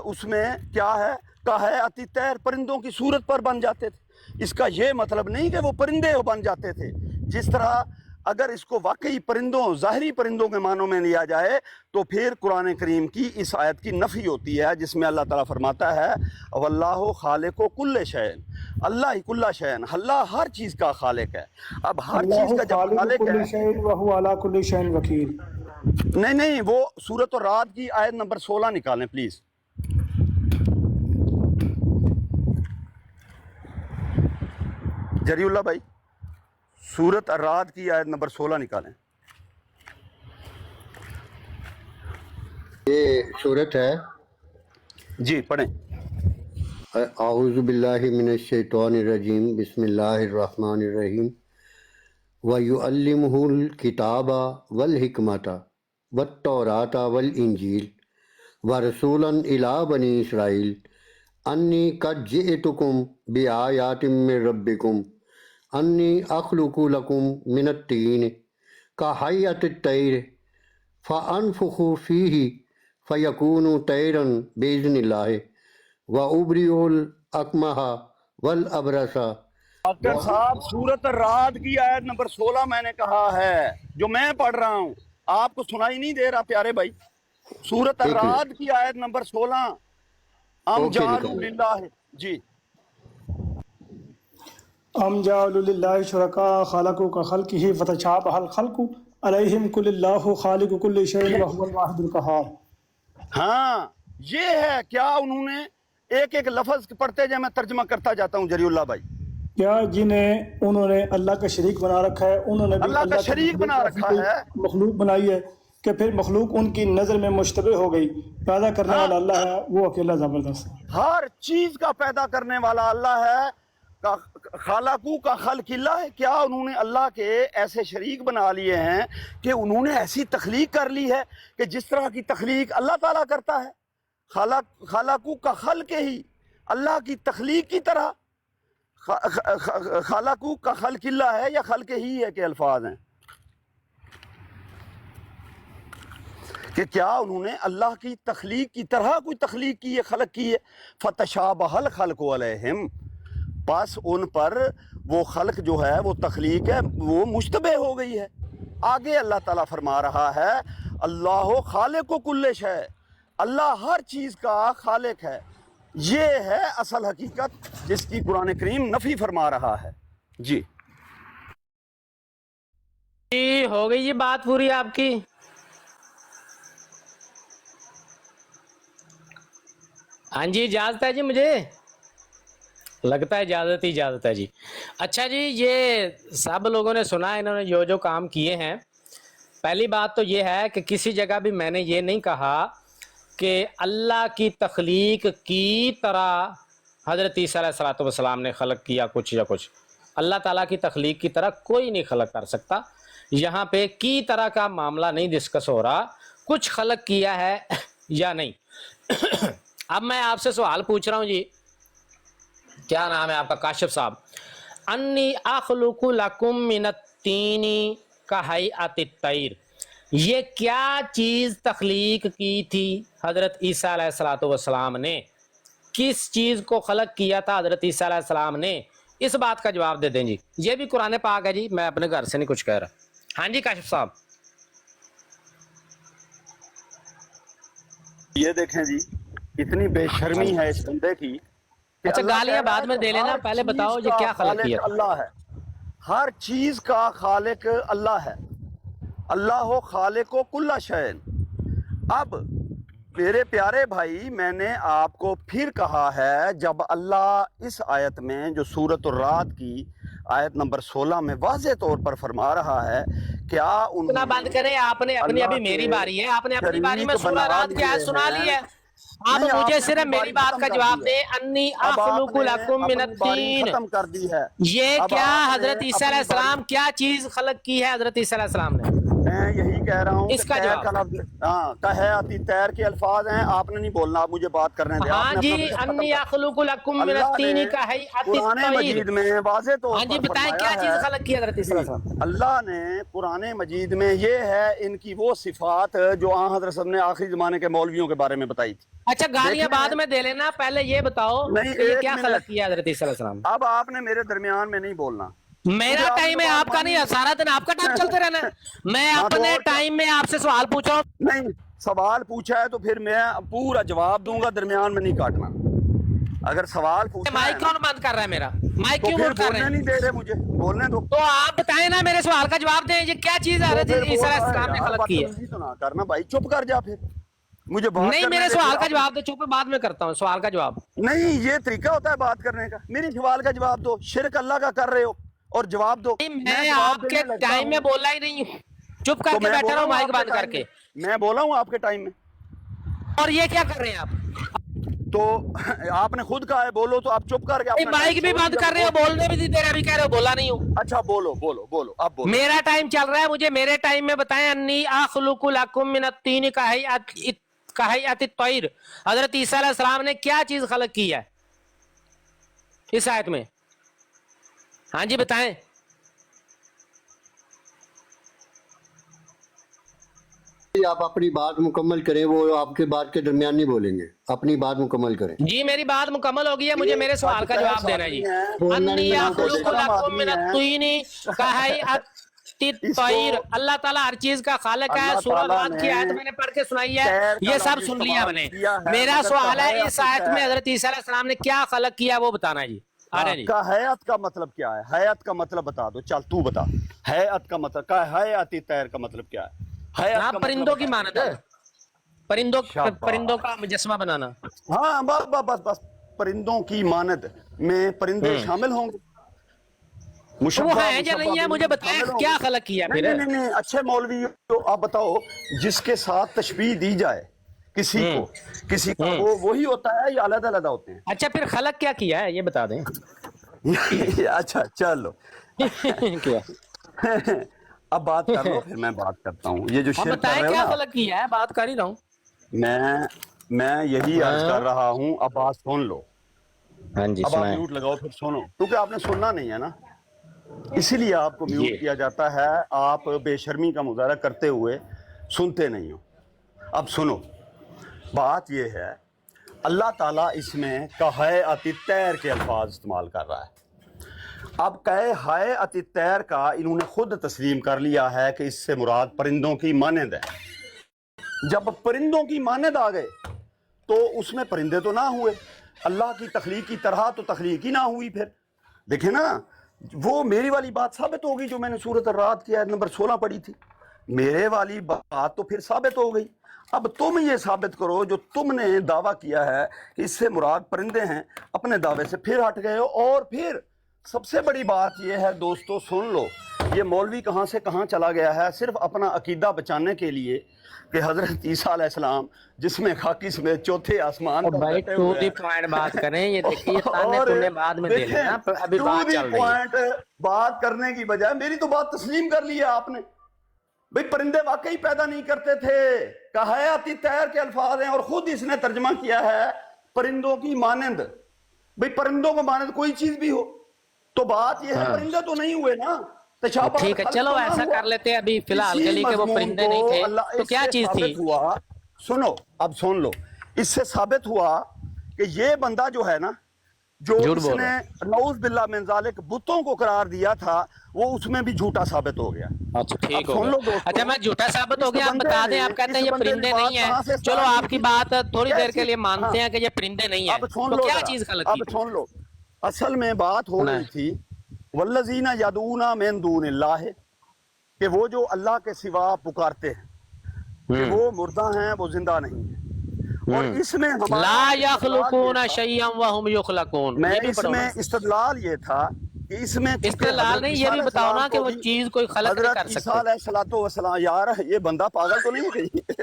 اس میں کیا ہے کہیاتی طیر پرندوں کی صورت پر بن جاتے تھے۔ اس کا یہ مطلب نہیں کہ وہ پرندے بن جاتے تھے، جس طرح اگر اس کو واقعی پرندوں ظاہری پرندوں کے معنوں میں لیا جائے تو پھر قرآن کریم کی اس آیت کی نفی ہوتی ہے، جس میں اللہ تعالیٰ فرماتا ہے واللہ خالق کل شیء، اللہ ہی کل شیء، اللہ ہر چیز کا خالق ہے۔ اب ہر چیز کا جب خالق ہے، وهو على كل شيء وكيل۔ نہیں وہ سورۃ الرعد کی آیت نمبر 16 نکالیں پلیز۔ جری اللہ بھائی سورۃ الرعد کی آیت نمبر 16 نکالیں۔ یہ صورت ہے، جی پڑھیں۔ اعوذ باللہ من الشیطان الرجیم، بسم اللہ الرحمن الرحیم۔ وَيُعَلِّمُهُ الْكِتَابَ وَالْحِکْمَةَ وَالتَّوْرَاةَ وَالْإِنجِیلَ وَرَسُولًا إِلَىٰ بَنِی إِسْرَائِیلَ أَنِّی قَدْ جِئْتُکُم بِآیَاتٍ مِّن رَبِّکُمْ أَنِّی أَخْلُقُ لَکُم مِّنَ الطِّینِ کَہَیْئَةِ الطَّیْرِ فَأَنفُخُ فِیہِ فَیَکُونُ طَیْرًا بِإِذْنِ اللَّہِ وَأُبْرِئُ الْأَکْمَحَ وَالْأَبْرَصَ۔ ڈاکٹر صاحب سورۃ الرعد کی آیت نمبر 16 میں نے کہا ہے، جو میں پڑھ رہا ہوں، آپ کو سنائی نہیں دے رہا پیارے بھائی؟ سورۃ الرعد کی آیت نمبر 16 ام جعلوا للہ، جی ام جعلوا للہ شرکاء خلقوا کخلقہ فتشابہ الخلق علیہم قل اللہ خالق کل شیء وہو الواحد القہار۔ ہاں یہ ہے، کیا انہوں نے ایک ایک لفظ پڑھتے جائے، میں ترجمہ کرتا جاتا ہوں جری اللہ بھائی۔ کیا جنہیں انہوں نے اللہ کا شریک بنا رکھا ہے، انہوں نے بھی اللہ کا شریک بنا رکھا ہے، مخلوق بنائی ہے کہ پھر مخلوق ان کی نظر میں مشتبہ ہو گئی۔ پیدا کرنے والا اللہ ہے، وہ اکیلا زبردست ہے، ہر چیز کا پیدا کرنے والا اللہ ہے۔ خالقو کا خلق اللہ ہے، کیا انہوں نے اللہ کے ایسے شریک بنا لیے ہیں کہ انہوں نے ایسی تخلیق کر لی ہے کہ جس طرح کی تخلیق اللہ تعالیٰ کرتا ہے؟ خالقو کا خلق ہی، اللہ کی تخلیق کی طرح۔ خالقو کا خلق اللہ ہے یا خلق ہی ہے کہ الفاظ ہیں کہ کیا انہوں نے اللہ کی تخلیق کی طرح کوئی تخلیق کی ہے، خلق کی ہے؟ فتشابہ الخلق علیہم، بس ان پر وہ خلق جو ہے، وہ تخلیق ہے، وہ مشتبہ ہو گئی ہے۔ آگے اللہ تعالیٰ فرما رہا ہے اللہ خالق کل شیء، اللہ ہر چیز کا خالق ہے۔ یہ ہے اصل حقیقت جس کی قرآن کریم نفی فرما رہا ہے۔ جی ہو گئی یہ بات پوری آپ کی؟ ہاں جی اجازت ہے جی، مجھے لگتا ہے اجازت ہی اجازت ہے جی۔ اچھا جی، یہ سب لوگوں نے سنا ہے، انہوں نے جو جو کام کیے ہیں۔ پہلی بات تو یہ ہے کہ کسی جگہ بھی میں نے یہ نہیں کہا کہ اللہ کی تخلیق کی طرح حضرت عیسیٰ علیہ السلام نے خلق کیا کچھ یا کچھ۔ اللہ تعالیٰ کی تخلیق کی طرح کوئی نہیں خلق کر سکتا۔ یہاں پہ کی طرح کا معاملہ نہیں ڈسکس ہو رہا، کچھ خلق کیا ہے یا نہیں۔ اب میں آپ سے سوال پوچھ رہا ہوں جی، کیا نام ہے آپ کا؟ کاشف صاحب۔ انی اخلق لکم من الطین کہیئۃ الطیر، یہ کیا چیز تخلیق کی تھی حضرت عیسیٰ علیہ السلام نے؟ کس چیز کو خلق کیا تھا حضرت عیسیٰ علیہ السلام نے؟ اس بات کا جواب دے دیں جی۔ یہ بھی قرآن پاک ہے جی، میں اپنے گھر سے نہیں کچھ کہہ رہا۔ ہاں جی کاشف صاحب۔ یہ دیکھیں جی، اتنی بے شرمی ہے اس بندے کی۔ اچھا گالیاں بعد میں دے لینا، پہلے بتاؤ یہ کیا خلق کیا؟ اللہ ہے، ہر چیز کا خالق اللہ ہے۔ اللہ خالق و کل شیء۔ اب میرے پیارے بھائی، میں نے آپ کو پھر کہا ہے، جب اللہ اس آیت میں جو سورۃ الرعد کی آیت نمبر 16 میں واضح طور پر فرما رہا ہے، کیا سنا بند کریں آپ نے اپنی، ابھی میری باری ہے، آپ نے اپنی باری میں سورۃ الرعد کی آیت سنا لی ہے۔ آپ مجھے صرف میری بات کا جواب دیں، انی اخلق لکم من الطین، ختم کر دی ہے۔ یہ کیا حضرت عیسیٰ علیہ السلام کیا چیز خلق کی ہے حضرت عیسیٰ علیہ السلام نے؟ میں یہی کہہ رہا ہوں اس کا تیر جواب کا لفظ ہاں کہیاتی تیر کے الفاظ ہیں، آپ نے نہیں بولنا، آپ مجھے بات کرنے دیں۔ ہاں جی، انی اخلق لکم من الطین کہیئۃ قرآن الطیر۔ مجید میں واضح طور ہاں جی پر بتائیں کیا فرمایا چیز ہے، خلق کی حضرت عیسیٰ علیہ السلام؟ اللہ نے قرآن مجید میں یہ ہے ان کی وہ صفات جو آن حضرت صاحب نے آخری زمانے کے مولویوں کے بارے میں بتائی تھی۔ اچھا گالیاں بعد میں دے لینا، پہلے یہ بتاؤ نہیں، کہ یہ ایک کیا منٹ۔ خلق کیا حضرت عیسیٰ علیہ السلام؟ اب آپ نے میرے درمیان میں نہیں بولنا، میرا ٹائم ہے، آپ کا نہیں ہے، سارا دن آپ کا ٹائم چلتے رہنا ہے۔ میں ہاں تو اپنے اور کیا؟ ٹائم میں آپ سے سوال پوچھا ہوں۔ نہیں سوال پوچھا ہے تو پھر میں پورا جواب دوں گا، درمیان میں نہیں کاٹنا۔ اگر سوال پوچھا ہے مائک کون بند کر رہا ہے میرا؟ مائک تو کیوں پھر بند کر رہے بولنے ہیں؟ نہیں دے رہے مجھے، بولنے دو۔ تو آپ بتائیں نا، میرے سوال کا جواب دیں، یہ کیا چیز ہے حضرت عیسیٰ علیہ السلام نے خلق کی ہے؟ بدتمیزی تو نہ کرنا بھائی، چپ کر جا پھر، مجھے بات نہیں، کرنے میرے دے۔ سوال کا پھر جواب دے، چپ بعد میں کرتا ہوں سوال کا جواب۔ نہیں، یہ طریقہ ہوتا ہے بات کرنے کا؟ میری سوال کا جواب دو، شرک اللہ کا کر رہے ہو اور جواب دو۔ میں جواب آپ کے دینے لگتا ٹائم ہوں۔ میں بولا ہی نہیں ہوں، چپ کر تو کے میں بیٹھا بولا رہا ہوں ہوں مائک آپ بند کر ٹائم کے۔ میں، میں بولا ہوں آپ کے ٹائم میں، اور یہ کیا کر رہے ہیں آپ؟ تو آپ نے خود کہا ہے بولو، تو آپ چپ کر کے اپنا مائک بھی بند کر رہے ہو، بولنے بھی نہیں دے رہے، ابھی کہہ رہے ہو بولا نہیں ہوں۔ اچھا بولو بولو بولو، اب بولو۔ میرا ٹائم چل رہا ہے، مجھے میرے ٹائم میں بتائیں۔ انی اخلق لکم من الطین کہیئۃ الطیر، حضرت عیسیٰ علیہ السلام نے کیا چیز خلق کی ہے اس آیت میں؟ ہاں جی بتائیں۔ آپ اپنی بات مکمل کریں، وہ آپ کے بات کے درمیان نہیں بولیں گے، اپنی بات مکمل کریں۔ جی میری بات مکمل ہو گئی ہے، مجھے میرے سوال کا جواب دینا ہے جی۔ بولنا انی نہیں اخلق لکم من الطین کہیئۃ الطیر، اللہ تعالیٰ ہر چیز کا خالق ہے۔ اللہ سورہ تعالیٰ رات کی نے آیت میں نے پڑھ کے سنائی ہے، خیر کا یہ سب لفظ سن لیا میں نے۔ استعمال کیا ہے، میرا مگر سوال ہے کہیئۃ اس آیت میں حضرت عیسیٰ علیہ السلام نے کیا خلق کیا وہ بتانا ہے جی۔ آ رہے ہیں جی۔ حیات کا مطلب کیا ہے؟ حیات کا مطلب بتا دو، چل تو بتا۔ حیات کا مطلب کیا ہے؟ حیاتی تیر کا مطلب کیا ہے؟ حیات کا آپ پرندوں کی مانند ہے، پرندوں کا مجسمہ بنانا۔ ہاں بس بس بس بس، پرندوں کی مانند میں پرندے شامل ہوں گے؟ وہ ہیں یا نہیں ہے مجھے بتائیں، کیا خلق کیا پھر؟ نہیں، اچھے مولوی تو آپ بتاؤ، جس کے ساتھ تشبیہ دی جائے کسی کو وہ وہی ہوتا ہے یا علیحدہ علیحدہ ہوتے ہیں؟ اچھا پھر خلق کیا کیا ہے یہ بتا دیں۔ اچھا چلو کیا اب بات کر لو، پھر میں بات کرتا ہوں۔ یہ جو آپ شرک کر بتائیں رہے کیا ہو نا، خلق کیا ہے، بات کر ہی رہا ہوں۔ میں یہی عرض کر رہا ہوں، اب بات سن لو۔ ہاں جی اب آپ سنائیں۔ میوٹ لگاؤ پھر سنو، کیونکہ آپ نے سننا نہیں ہے نا، اسی لیے آپ کو میوٹ کیا جاتا ہے۔ آپ بے شرمی کا مظاہرہ کرتے ہوئے سنتے نہیں ہو۔ اب سنو، بات یہ ہے، اللہ تعالیٰ اس میں کہیئۃ الطیر کے الفاظ استعمال کر رہا ہے۔ اب کہیئۃ الطیر کا انہوں نے خود تسلیم کر لیا ہے کہ اس سے مراد پرندوں کی مانند ہے۔ جب پرندوں کی مانند آ گئے تو اس میں پرندے تو نہ ہوئے، اللہ کی تخلیق کی طرح تو تخلیق ہی نہ ہوئی۔ پھر دیکھیں نا، وہ میری والی بات ثابت ہوگی جو میں نے سورۃ الرعد کی آیت نمبر 16 پڑھی تھی، میرے والی بات تو پھر ثابت ہو گئی۔ اب تم یہ ثابت کرو جو تم نے دعویٰ کیا ہے کہ اس سے مراد پرندے ہیں، اپنے دعوے سے پھر ہٹ گئے ہو۔ اور پھر سب سے بڑی بات یہ ہے دوستو، سن لو، یہ مولوی کہاں سے کہاں چلا گیا ہے صرف اپنا عقیدہ بچانے کے لیے کہ حضرت عیسیٰ علیہ السلام جس میں خاکی سمیت چوتھے آسمان پر بھائی بیٹھے ٹو ہوئے دی ہیں۔ پوائنٹ بات کریں، یہ دیکھیے تانے تنے بعد میں دے لینا، ابھی بات چل رہی ہے۔ بات کرنے کی بجائے میری تو بات تسلیم کر لی ہے آپ نے، بھئی پرندے واقعی پیدا نہیں کرتے تھے، کہیئۃ الطیر کے الفاظ ہیں اور خود اس نے ترجمہ کیا ہے پرندوں کی مانند۔ بھئی پرندوں کو مانند کوئی چیز بھی ہو تو بات یہ ہے پرندے تو نہیں ہوئے نا، تشابہ ٹھیک ہے خلق چلو تو نہ ایسا ہوا۔ کر لیتے ہیں ابھی فی الحال اسی کے لیے کہ وہ مضمون پرندے کو نہیں تھے اللہ تو اس کیا سے چیز تھی؟ ثابت ہوا، سنو اب سن لو، اس سے ثابت ہوا کہ یہ بندہ جو ہے نا، جو اس نے نعوذ باللہ من ذالک بتوں کو قرار دیا تھا، وہ اس میں بھی جھوٹا ثابت ہو گیا۔ اچھا ٹھیک اب ہو سن لو گیا۔ دوستو، اچھا میں جھوٹا ثابت ہو گیا، آپ اس بتا بندے دیں، نے- آپ کہتے ہیں اس یہ بندے نے پرندے بات نہیں کہاں سے ہیں، چلو start آپ کی تھی؟ بات تھوڑی دیر کے لیے ہاں۔ مانتے ہیں کہ یہ پرندے نہیں ہیں، اب سن تو لو کیا ذرا، چیز خلق اب کی؟ سن لو، اصل میں بات ہو رہی تھی والذین یدعون من دون اللہ، کہ وہ جو اللہ کے سوا پکارتے ہیں کہ وہ مردہ ہیں، وہ زندہ نہیں ہیں۔ اور اس میں ہمارا لا استدلال یخلقون یہ تھا- شیئا وهم یخلقون، میں یہ بھی اس پڑھو نا۔ میں استدلال یہ تھا کہ اس میں چونکہ استدلال حضرت نہیں، عیسیٰ یہ بھی علیہ بتاؤ نا السلام کہ کو وہ بھی- چیز کوئی خلق نہیں حضرت کر عیسیٰ سکتے۔ علیہ السلام، یار یہ بندہ پاگل تو نہیں ہے کہیں؟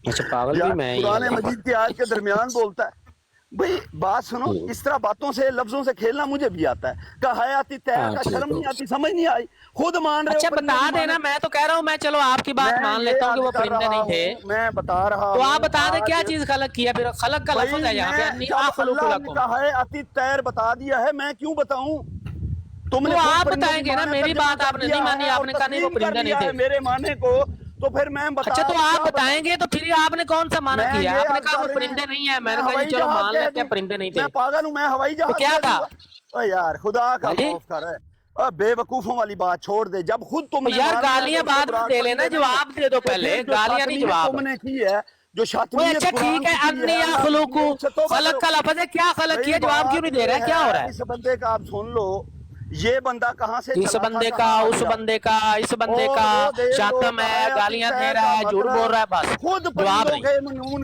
اچھا پاگل بھی یار میں ہی قرآن ہوں۔ مجید کی آیت کے درمیان بولتا ہے بھائی بات سنو، اس طرح باتوں سے لفظوں سے کھیلنا مجھے بھی آتا ہے کہ حیاتی تیر کا شرم نہیں آتی، سمجھ نہیں آئی، خود مان رہے ہو۔ اچھا بتا دینا، میں تو کہہ رہا ہوں، میں چلو آپ کی بات مان لیتا ہوں کہ وہ پرندے نہیں تھے، میں بتا رہا ہوں، تو آپ بتا دیں کیا چیز خلق کیا؟ پھر خلق کا لفظ ہے یہاں پہ، انی اخلق اللہ نے لکم، کہا ہے اتی تیر بتا دیا ہے، میں کیوں بتاؤں؟ تم نے تو خود آپ پرندوں بتائیں کی گے نا، معنی میری ترجمہ بات آپ کر نے دیا نہیں مانی، ہے آپ اور نے کہا نہیں وہ تسلیم کر پرندے نہیں دیا ہے تھے۔ میرے معنی کو، تو پھر میں بتا، اچھا تو آپ بتائیں گے تو پھر آپ نے کون سا معنی میں کیا؟ یہ آپ نے عرض کہا کر وہ رہے پرندے نہیں ہیں، میں میں نے کہا ہوائی جی چلو جہاز مان کہہ لیتے ہیں دوں، پرندے نہیں تھے، میں پاگل ہوں، میں ہوائی تو جہاز کیا کہہ تھا؟ دوں گا؟ او یار خدا کا ہاں جی، خوف کر، بے وقوفوں والی بات چھوڑ دے، جب خود تم تو نے یار مان لیا گالیاں کہ اس سے بعد میں مراد دے لینا، پرندے نہیں ہیں، جواب دے دو تو پہلے، پھر جو گالیاں نہیں شاطمیت جواب۔ تم نے کی ہے، جو وہ شاطمیت اچھا قرآن ٹھیک ہے، کی کی ہے، انی اللہ کی کی اخلق، ہے، اس سے توبہ خلق کرو۔ کا لفظ ہے، کیا خلق بھئی کیا؟ جواب کیوں بات نہیں دے یہ رہا ہے؟ کیا ہو رہا ہے؟ اس بندے کا آپ سن لو، یہ بندہ کہاں سے اس چلا تھا، بندے کا، کہاں آ اس گیا، بندے کا، اس بندے اور کا وہ دیکھ لو شاتم کہ ہے، حیاتی گالیاں دے تیر رہا کا ہے، جھوٹ بول رہا ہے، مطلب بس خود جواب پرندوں نہیں۔ کے منون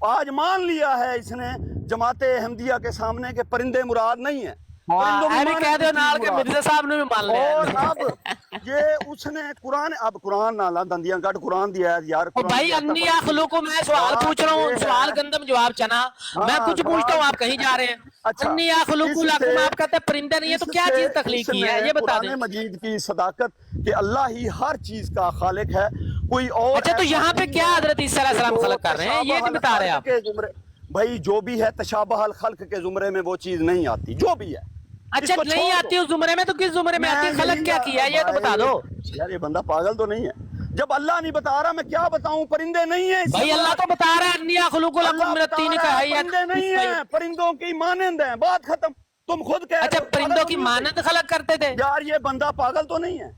آج مان لیا ہے اس نے جماعت احمدیہ کے سامنے کہ پرندے مراد نہیں ہیں، پرندوں میں اے بھی مانے کہہ کی دو چیز نال کے مراد، مرزا صاحب نے بھی مان لیا اور ہے۔ اب یہ اس نے قرآن، اب قرآن نالا دندیاں گڈ قرآن دیا ہے یار، اور قرآن بھائی کی آیتیں انی پڑھتی اخلق کو میں سوال بات پوچھ رہا ہوں، یہ سوال ہے، گندم جواب چنا، میں ہاں کچھ پوچھتا ہوں سوال، آپ کہیں جا رہے ہیں۔ اچھا انی اخلق اس سے لکم، آپ کہتے ہیں پرندے نہیں ہے، تو اس کیا سے چیز اس تخلیق کی نے ہے یہ بتا قرآن دیں۔ مجید کی صداقت کہ اللہ ہی ہر چیز کا خالق ہے، کوئی اور اچھا تو ایسا یہاں پہ نہیں کیا ہے حضرت عیسیٰ علیہ کہ السلام جو خلق کر رہے ہیں، یہ تشابہ نہیں بتا رہے الخلق آپ؟ کے زمرے، بھائی جو بھی ہے تشابہ الخلق کے زمرے میں وہ چیز نہیں آتی، جو بھی ہے اس اچھا کو نہیں چھوڑ آتی دو۔ اس زمرے میں، تو کس زمرے میں آتی ہے؟ خلق کیا کیا ہے یہ تو بتا دو۔ یار یہ بندہ پاگل تو نہیں ہے؟ جب اللہ نہیں بتا رہا میں کیا بتاؤں؟ پرندے نہیں ہیں، اس سے بھائی اللہ مراد تو بتا رہا ہے انی اخلق لکم اللہ من بتا الطین رہا ہے پرندے نہیں ہیں، کہیت۔ پرندوں کی مانند ہیں، بات ختم، تم خود کہہ رہے اچھا ہو، پاگل پرندوں تو کی نہیں ہو مانند کہیں؟ خلق کرتے تھے؟ یار یہ بندہ پاگل تو نہیں ہے؟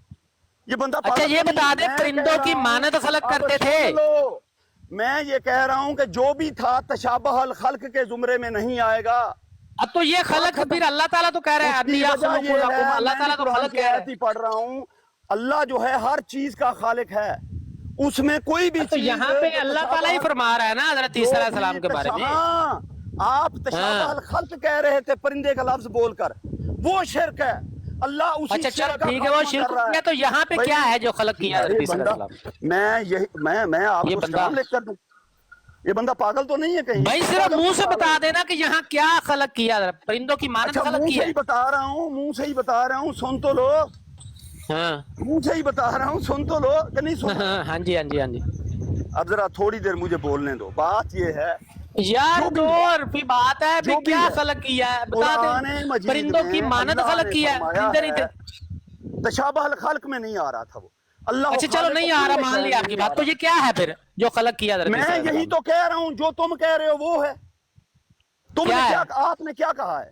یہ بندہ اچھا پاگل یہ تو نہیں بتا ہے؟ دیں میں کہہ پرندوں کی رہا ہوں، مانند خلق اب کرتے تھے؟ سن لو، میں یہ کہہ رہا ہوں کہ جو بھی تھا تشابہ الخلق کے زمرے میں نہیں آئے گا، اب تو یہ بات خلق ختم۔ پھر اللہ تعالیٰ تو کہہ رہا ہے اس کی انی وجہ اخلق یہ لکم، ہے، اللہ میں بھی تعالیٰ تو قرآن خلق کی کہہ رہا آیت ہی پڑھ رہا ہوں، اللہ جو ہے ہر چیز کا خالق ہے، اس میں کوئی بھی ہے۔ تو چیز یہاں پہ جو اللہ تعالیٰ ہی تشابہ، فرما رہا ہے نا حضرت جو عیسیٰ علیہ بھی السلام کے بارے میں۔ ہاں آپ تشابہ ہاں الخلق کہہ رہے تھے پرندے کا لفظ بول کر، وہ شرک ہے، اللہ اسی اچھا چلو شرک کا ٹھیک ہے، وہ خاتمہ شرک کر رہا کیا، تو یہاں پہ بھائی کیا ہے جو خلق کیا حضرت یہ عیسیٰ علیہ بندہ، السلام؟ میں یہی میں آپ یہ کو بندہ اسلام لکھ کر دوں؟ یہ بندہ پاگل تو نہیں ہے کہیں؟ بھائی صرف پاگل منہ کیوں سے بتا بتا رہے ہو؟ دینا کہ یہاں کیا خلق کیا، پرندوں کی مانند اچھا خلق منہ کی سے ہے۔ ہی بتا رہا ہوں، منہ سے ہی بتا رہا ہوں، سن تو لو، ہاں منہ سے ہی بتا رہا ہوں، سن تو لو کہ نہیں سننا؟ ہاں جی ہاں جی ہاں جی۔ اب ذرا تھوڑی دیر مجھے بولنے دو، بات یہ ہے یار جو بھی ہے، دور بھی بات ہے، بھی جو بھی کیا ہے خلق کیا ہے بتا دیں۔ قرآن مجید پرندوں کی میں مانند اللہ خلق نے کیا ہے، فرمایا پرندے نہیں تھے۔ ہے، تشابہ الخلق میں نہیں آ رہا تھا وہ، اللہ اچھا چلو خالق نہیں آ رہا، کل مان شے لیا میں آپ کی نہیں آ بات، تو رہا۔ یہ کیا ہے پھر جو خلق کیا حضرت میں عیسیٰ علیہ یہی السلام؟ تو کہہ رہا ہوں، جو تم کہہ رہے ہو وہ ہے، تم نے کیا کیا، ہے؟ آپ نے کیا کہا ہے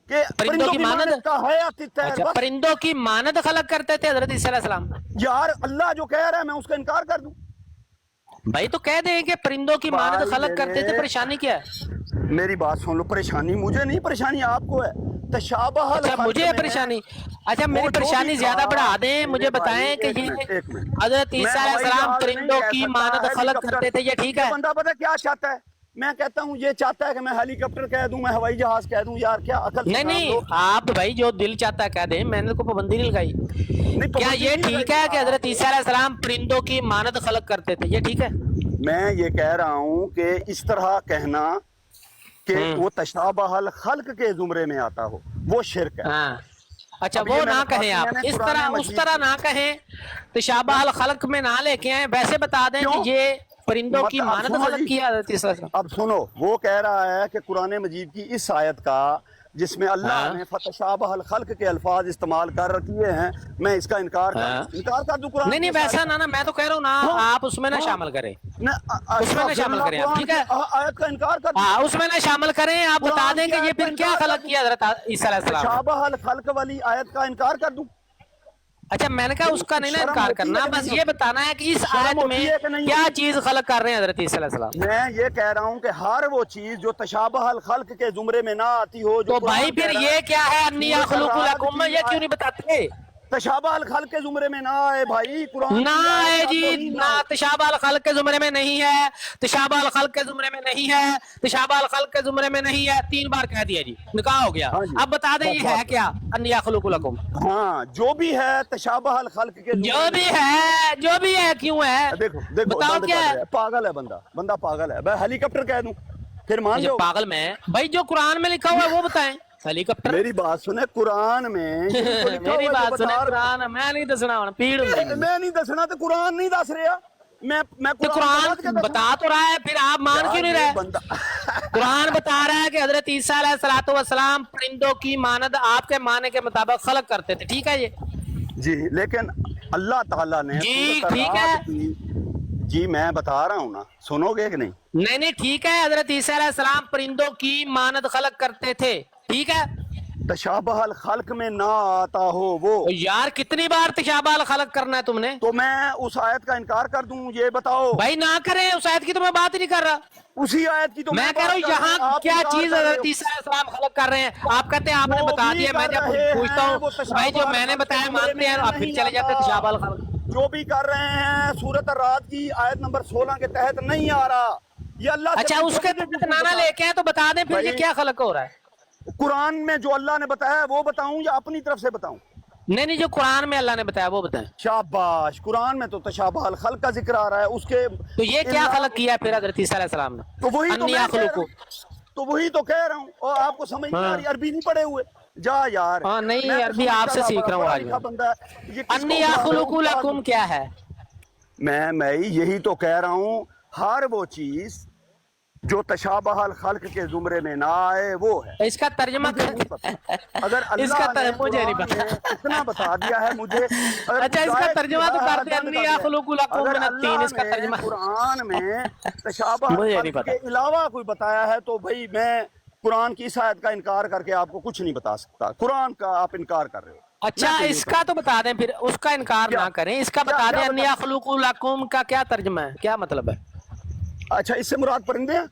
کہ پرندوں کی مانند؟ مانند کا ہے آتی تیر، اچھا بس پرندوں کی مانند خلق کرتے تھے حضرت عیسیٰ علیہ السلام؟ یار اللہ جو کہہ رہا ہے میں اس کا انکار کر دوں؟ بھائی تو کہہ دیں کہ پرندوں کی مانند بھائی خلق کرتے تھے، میرے، پریشانی کیا ہے؟ میری بات سن لو، پریشانی مجھے نہیں، پریشانی آپ کو ہے، تشابہ اچھا الخلق مجھے میں پریشانی، اچھا وہ میری جو بھی پریشانی تھا، زیادہ بڑھا دیں، میرے مجھے بھائی بتائیں کہ ایک یہ منٹ، حضرت میں عیسیٰ علیہ ہوائی السلام جہاز نہیں پرندوں کہہ کی سکتا، مانند ہیلی خلق کاپٹر، کرتے تھے، یہ ٹھیک یہ ہے؟ بندہ پتہ کیا چاہتا ہے؟ میں کہتا ہوں یہ چاہتا ہے کہ میں ہیلی کاپٹر کہہ دوں، میں ہوائی جہاز کہہ دوں، یار کیا عقل سے نہیں کام لو۔ نہیں آپ بھائی جو دل چاہتا ہے کہہ دیں، میں نے کوئی پابندی نہیں لگائی۔ نہیں کیا پابندی یہ نہیں ٹھیک لگائی ہے کہ حضرت آپ، عیسیٰ علیہ السلام پرندوں کی مانند خلق کرتے تھے، یہ ٹھیک ہے؟ میں یہ کہہ رہا ہوں کہ اس طرح کہنا کہ وہ تشابہ الخلق کے زمرے میں آتا ہو، وہ شرک ہے۔ ہاں اچھا اب وہ یہ میں نہ نے کہیں آپ، فاطمیہ نے اس قرآن طرح اس مجید طرح نہ کہیں، تشابہ الخلق میں نہ لے کے آئیں، ویسے بتا دیں کہ کیوں؟ یہ پرندوں کی اب مانند سنو خلق جی، کیا حضرت عیسیٰ علیہ السلام؟ اب سنو، وہ کہہ رہا ہے کہ قرآن مجید کی اس آیت کا جس میں اللہ ہاں نے فتشابہ الخلق کے الفاظ استعمال کر کیے ہیں، میں اس کا انکار ہاں کر دوں قرآن نہیں نہیں کی اس ویسا آیت نہ میں تو کہہ رہا ہوں نا، ہاں آپ اس میں نہ ہاں شامل کریں، اس میں نہ شامل کریں آپ، ٹھیک ہے؟ آیت کا انکار کر دوں، ہاں اس میں نہ شامل کریں، آپ بتا قرآن دیں کی کہ یہ آیت کا پھر کیا انکار کر خلق دوں، کیا حضرت عیسیٰ علیہ السلام نے؟ تشابہ الخلق والی آیت کا انکار کر دوں؟ اچھا میں نے کہا اس کا نہیں نا شرم انکار ہوتی ہے کرنا، کہ بس نہیں یہ ہوتی؟ بتانا ہے کہ اس شرم آیت میں ہوتی ہے کہ نہیں کیا ہوتی؟ چیز خلق کر رہے ہیں حضرت عیسیٰ علیہ السلام؟ میں یہ کہہ رہا ہوں کہ ہر وہ چیز جو تشابہ الخلق کے زمرے میں نہ آتی ہو، جو تو قرآن بھائی کہہ پھر رہا یہ ہے کیا ہے انی سورۃ اخلق الرعد لکم، کی یہ کیوں نہیں بتاتے؟ تشابہ الخلق کے زمرے میں نہ آئے بھائی، قرآن نہ کی آیت ہے کا جی، توہین نہ نہ ہو۔ تشابہ الخلق کے زمرے میں نہیں ہے، تشابہ الخلق کے زمرے میں نہیں ہے، تشابہ الخلق کے زمرے میں نہیں ہے، 3 بار کہہ دیا جی، نکاح ہو گیا۔ ہاں جی، اب بتا دیں بس یہ ہے بات کیا انی اخلق لکم؟ ہاں جو بھی ہے تشابہ الخلق کے جو زمرے بھی میں، ہے، جو بھی ہے، کیوں ہے؟ دیکھو دیکھو بتاؤ دند کیا کر ہے؟ رہا ہے، پاگل ہے بندہ، بندہ پاگل ہے، میں ہیلی کاپٹر کہہ دوں، फिर मान मुझे लो। पागल में भाई, जो कुरान में लिखा हुआ है वो बताएं। हेलीकॉप्टर मेरी बात सुने, कुरान में यही तो लिखा मेरी हुआ है, बात जो सुने, बता रहा कुरान मैं नहीं दसना हूं, पीड़ हुंदी हूं। मैनू। मैं नहीं दसना तो कुरान नहीं दस रहा। मैं तो कुरान कुरान बता तो रहा है, फिर आप मान क्यों नहीं रहे? बंदा कुरान बता रहा है कि हजरत ईसा अलैहिस्सलाम परिंदों की मानद आपके माने के मुताबिक खलक करते थे, ठीक है ये? जी, लेकिन अल्लाह ताला ने जी, सूरत ठीक रात है। की, जी मैं बता रहा हूँ ना, सुनोगे कि नहीं? नहीं नहीं ठीक है, हजरत ईसा अलैहिस्सलाम परिंदों की मानद खलक करते थे, ठीक है? तशाबहल खल्क में ना आता हो वो, तो यार कितनी बार तशाबाल खलक करना है तुमने? तो मैं उस आयत का इनकार कर दूं? ये बताओ। भाई ना करें, उस आयत की तो मैं बात ही नहीं कर रहा। उसी आयत की तो मैं कह रहा हूँ बात कर यहाँ आप क्या इनकार चीज कर रहे हजरत हो। ईसा अलैहिस्सलाम खलक कर रहे हैं, आप कहते हैं आपने वो बता भी दिया, मैं कर जब रहे पूछता हैं, हूँ वो भाई जो तशाबाह मैंने बताया खल्क मानते हैं, में आप फिर नहीं चले जाते आता। तशाबाल खलक। जो भी कर रहे हैं सूरत रात की आयत नंबर 16 के तहत नहीं आ रहा। ये अल्लाह से अच्छा पूछो उसके मुझे तहत क्यों नाना बता। लेके आए तो बता दें फिर ये भाई- क्या खलक हो रहा है? कुरान में जो अल्लाह ने बताया है वो बताऊं या अपनी तरफ से बताऊं? नहीं नहीं, जो कुरान में अल्लाह ने बताया वो बताएं। शाबाश, कुरान में तो तशाबहल खल्क का जिक्र आ रहा है, उसके तो ये क्या खलक किया फिर हजरत ईसा अलैहिस्सलाम ने? तो वही तो अन्नी मैं कह अखलुकु। रहा हूं। तो वही तो कह रहा हूँ, और आपको समझ नहीं आ रही, हाँ। अरबी नहीं पढ़े हुए। जा यार। हाँ, नहीं, मैं तो अरबी समझता आपसे था, सीख रहा हूँ बड़ा आज लिखा मैं। बंदा है। ये किसको अन्नी पढ़ा रहे हो? अखलुकु लकुम क्या है? मैं यही तो कह रहा हूँ, हर वो चीज जो तशाबहल खल्क के जुमरे में ना आए वो है। इसका तर्जमा मुझे नहीं पता। अगर इसका अल्लाह ने मुझे नहीं कुरान पता। में इतना बता दिया है मुझे, अगर अच्छा, इसका जायज तर्जुमा तो किया कर है, दे, बता अन्नी दिया है। अखलुकु लकुम अगर मिनत तीन, अल्लाह इसका ने तर्जुमा कुरान में तशाबहल मुझे नहीं खल्क पता। के अलावा कोई बताया है तो भाई मैं कुरान की इस आयत का इनकार करके आपको कुछ नहीं बता सकता। कुरान का आप इनकार कर रहे हो। अच्छा मैं तो ये इसका तो बता दें, फिर उसका इनकार क्या? ना करें, इसका क्या- बता क्या दें अन्नी बता- अखलुकु लकुम का क्या तर्जुमा है, क्या मतलब है? अच्छा, इससे मुराद परिंदे हैं?